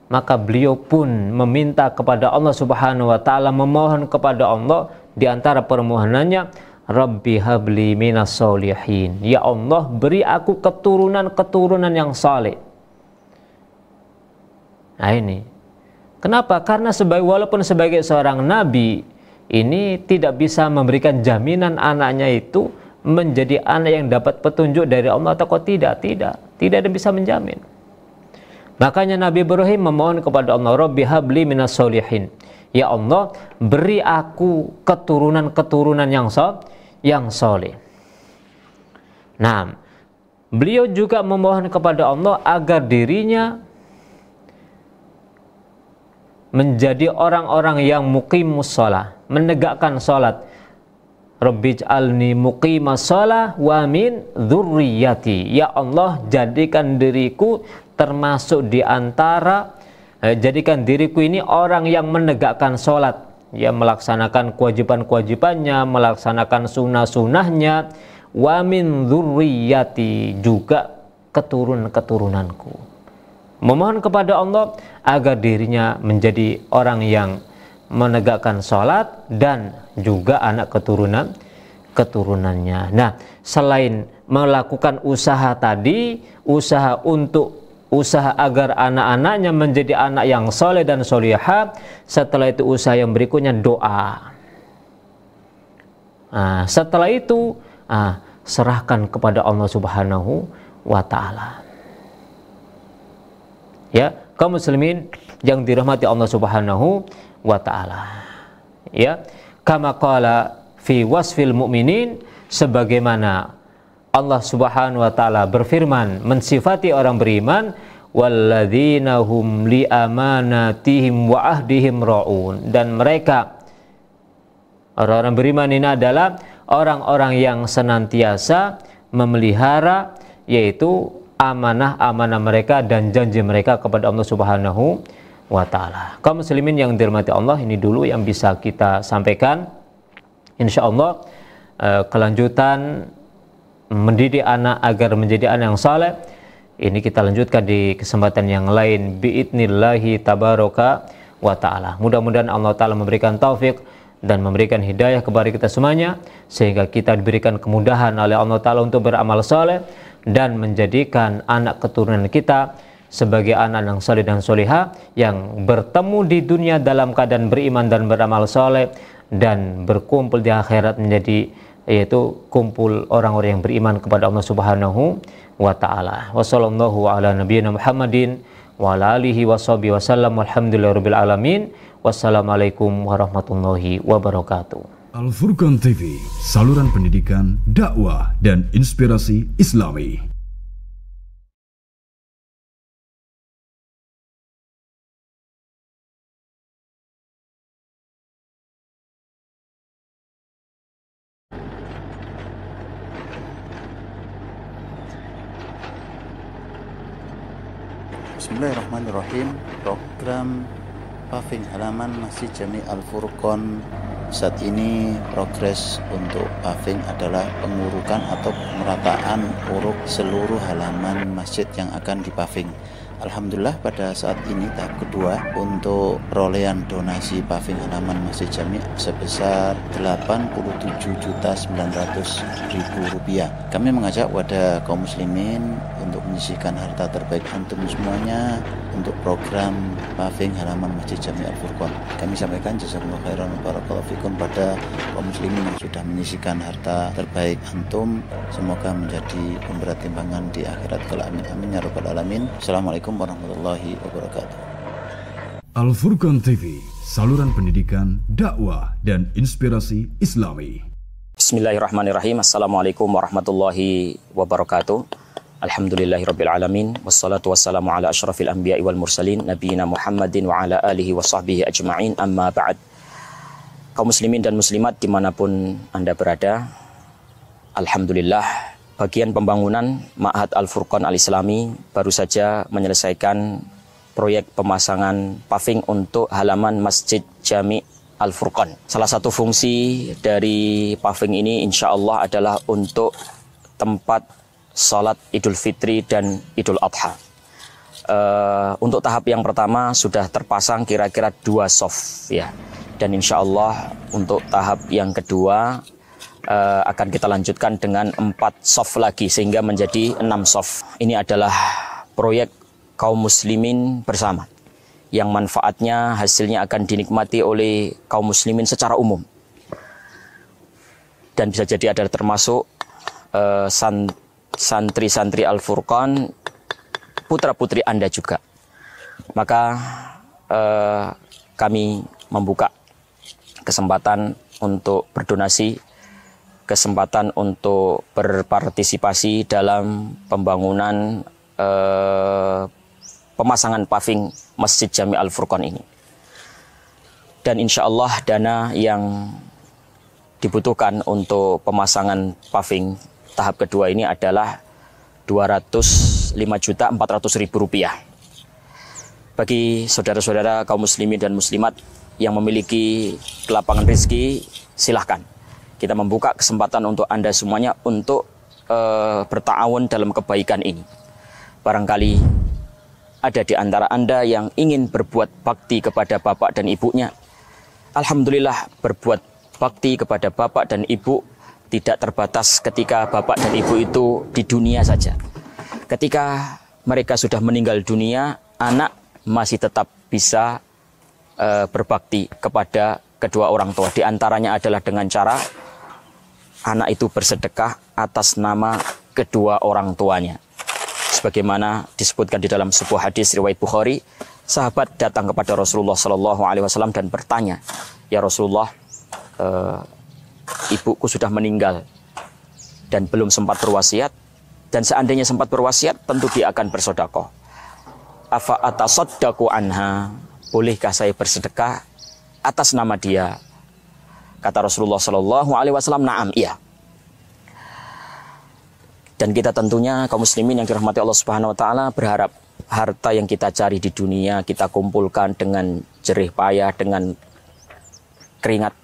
Maka beliau pun meminta kepada Allah Subhanahu wa ta'ala, memohon kepada Allah, di antara permohonannya, Rabbi habli minas solihin. Ya Allah, beri aku keturunan yang saleh. Nah, ini kenapa? Karena walaupun sebagai seorang nabi, ini tidak bisa memberikan jaminan anaknya itu menjadi anak yang dapat petunjuk dari Allah atau tidak ada yang bisa menjamin. Makanya Nabi Ibrahim memohon kepada Allah, Rabbi habli minas solihin. Ya Allah, beri aku keturunan yang soleh. Nah, beliau juga memohon kepada Allah agar dirinya menjadi orang-orang yang muqimus shalah, menegakkan salat. Rabbij'alni muqimas shalah wa min dzurriyyati. Ya Allah, jadikan diriku termasuk di antara jadikan diriku ini orang yang menegakkan salat, ya, melaksanakan kewajiban-kewajibannya, melaksanakan sunnah-sunnahnya, wa min dzurriyyati, juga keturunanku. Memohon kepada Allah agar dirinya menjadi orang yang menegakkan sholat dan juga anak keturunannya. Nah, selain melakukan usaha tadi, usaha agar anak-anaknya menjadi anak yang soleh dan solihah, setelah itu usaha yang berikutnya doa. Nah, setelah itu serahkan kepada Allah Subhanahu wa ta'ala. Ya, kaum muslimin yang dirahmati Allah Subhanahu wa ta'ala, ya, kama qala fi wasfil mu'minin, sebagaimana Allah Subhanahu wa ta'ala berfirman mensifati orang beriman, walladzina hum li amanatihim wa ahdihim ra'un, dan mereka orang-orang beriman ini adalah orang-orang yang senantiasa memelihara, yaitu amanah-amanah mereka dan janji mereka kepada Allah Subhanahu wa ta'ala. Kaum muslimin yang dirahmati Allah, ini dulu yang bisa kita sampaikan. Insya Allah kelanjutan mendidik anak agar menjadi anak yang saleh. Ini kita lanjutkan di kesempatan yang lain biidnillahi tabaraka wa ta'ala. Mudah-mudahan Allah Ta'ala memberikan taufik dan memberikan hidayah kepada kita semuanya, sehingga kita diberikan kemudahan oleh Allah Ta'ala untuk beramal saleh dan menjadikan anak keturunan kita sebagai anak yang saleh dan solihah, yang bertemu di dunia dalam keadaan beriman dan beramal saleh, dan berkumpul di akhirat menjadi, yaitu kumpul orang-orang yang beriman kepada Allah Subhanahu wa ta'ala. Wa sallallahu ala nabiyyina Muhammadin wa ala alihi wa sahbihi wa sallam. Walhamdulillahirabbil alamin. Wassalamualaikum warahmatullahi wabarakatuh. Al-Furqan TV, saluran pendidikan, dakwah dan inspirasi Islami. Bismillahirrahmanirrahim. Program paving halaman Masjid Jami Al-Furqan saat ini progres untuk paving adalah pengurukan atau pemerataan uruk seluruh halaman masjid yang akan dipaving. Alhamdulillah pada saat ini tahap kedua untuk perolehan donasi paving halaman Masjid Jami sebesar Rp87.900.000. Kami mengajak wadah kaum muslimin untuk menyisihkan harta terbaik antum semuanya untuk program paving halaman Masjid Jami Al-Furqan. Kami sampaikan jazakumullah khairan wa barakallahu fikum pada kaum muslimin yang sudah menyisihkan harta terbaik antum, semoga menjadi pemberat timbangan di akhirat kelak. Amin amin ya rabbal alamin. Assalamualaikum warahmatullahi wabarakatuh. Al-Furqan TV, saluran pendidikan, dakwah dan inspirasi Islami. Bismillahirrahmanirrahim. Assalamualaikum warahmatullahi wabarakatuh. Alhamdulillahirabbil alamin, wassalatu wassalamu ala asyrafil anbiya'i wal mursalin nabiyina Muhammadin wa ala alihi wa sahbihi ajma'in, amma ba'd. Kaum muslimin dan muslimat dimanapun Anda berada, alhamdulillah bagian pembangunan Ma'had Al-Furqan Al-Islami baru saja menyelesaikan proyek pemasangan paving untuk halaman Masjid Jami Al-Furqan. Salah satu fungsi dari paving ini insya Allah adalah untuk tempat salat Idul Fitri dan Idul Adha. Untuk tahap yang pertama sudah terpasang kira-kira 2 soft ya. Dan insya Allah untuk tahap yang kedua akan kita lanjutkan dengan 4 soft lagi sehingga menjadi 6 soft. Ini adalah proyek kaum muslimin bersama yang manfaatnya hasilnya akan dinikmati oleh kaum muslimin secara umum. Dan bisa jadi ada termasuk santri-santri Al-Furqan, putra-putri Anda juga. Maka kami membuka kesempatan untuk berdonasi, kesempatan untuk berpartisipasi dalam pembangunan pemasangan paving Masjid Jami Al-Furqan ini. Dan insya Allah dana yang dibutuhkan untuk pemasangan paving tahap kedua ini adalah Rp205.400.000. Bagi saudara-saudara kaum muslimin dan muslimat yang memiliki kelapangan rezeki, silahkan. Kita membuka kesempatan untuk Anda semuanya untuk berta'awun dalam kebaikan ini. Barangkali ada di antara Anda yang ingin berbuat bakti kepada bapak dan ibunya. Alhamdulillah, berbuat bakti kepada bapak dan ibu tidak terbatas ketika bapak dan ibu itu di dunia saja. Ketika mereka sudah meninggal dunia, anak masih tetap bisa berbakti kepada kedua orang tua. Di antaranya adalah dengan cara anak itu bersedekah atas nama kedua orang tuanya. Sebagaimana disebutkan di dalam sebuah hadis riwayat Bukhari, sahabat datang kepada Rasulullah SAW dan bertanya, "Ya Rasulullah, ibuku sudah meninggal dan belum sempat berwasiat, dan seandainya sempat berwasiat tentu dia akan bersedekah. Afa atasaddaqu anha, bolehkah saya bersedekah atas nama dia?" Kata Rasulullah SAW, "Na'am, iya." Dan kita tentunya kaum muslimin yang dirahmati Allah Subhanahu wa taala berharap harta yang kita cari di dunia kita kumpulkan dengan jerih payah, dengan keringat,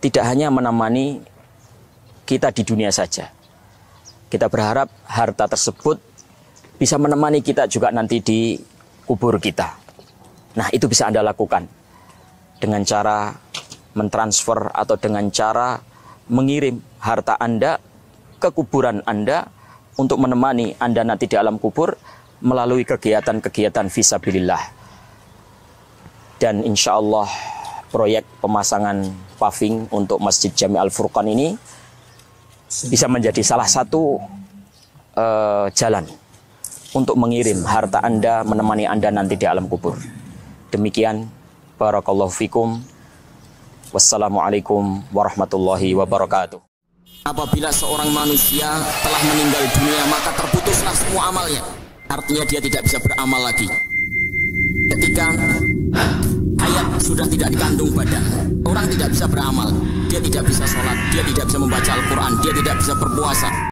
tidak hanya menemani kita di dunia saja. Kita berharap harta tersebut bisa menemani kita juga nanti di kubur kita. Nah, itu bisa Anda lakukan dengan cara mentransfer atau dengan cara mengirim harta Anda ke kuburan Anda untuk menemani Anda nanti di alam kubur melalui kegiatan-kegiatan fisabilillah. Dan insya Allah proyek pemasangan paving untuk Masjid Jami Al-Furqan ini bisa menjadi salah satu jalan untuk mengirim harta Anda, menemani Anda nanti di alam kubur. Demikian, barakallahu fikum. Wassalamualaikum warahmatullahi wabarakatuh. Apabila seorang manusia telah meninggal dunia, maka terputuslah semua amalnya. Artinya dia tidak bisa beramal lagi. Ketika hayat sudah tidak dikandung badan, orang tidak bisa beramal. Dia tidak bisa sholat, dia tidak bisa membaca Al-Quran, dia tidak bisa berpuasa.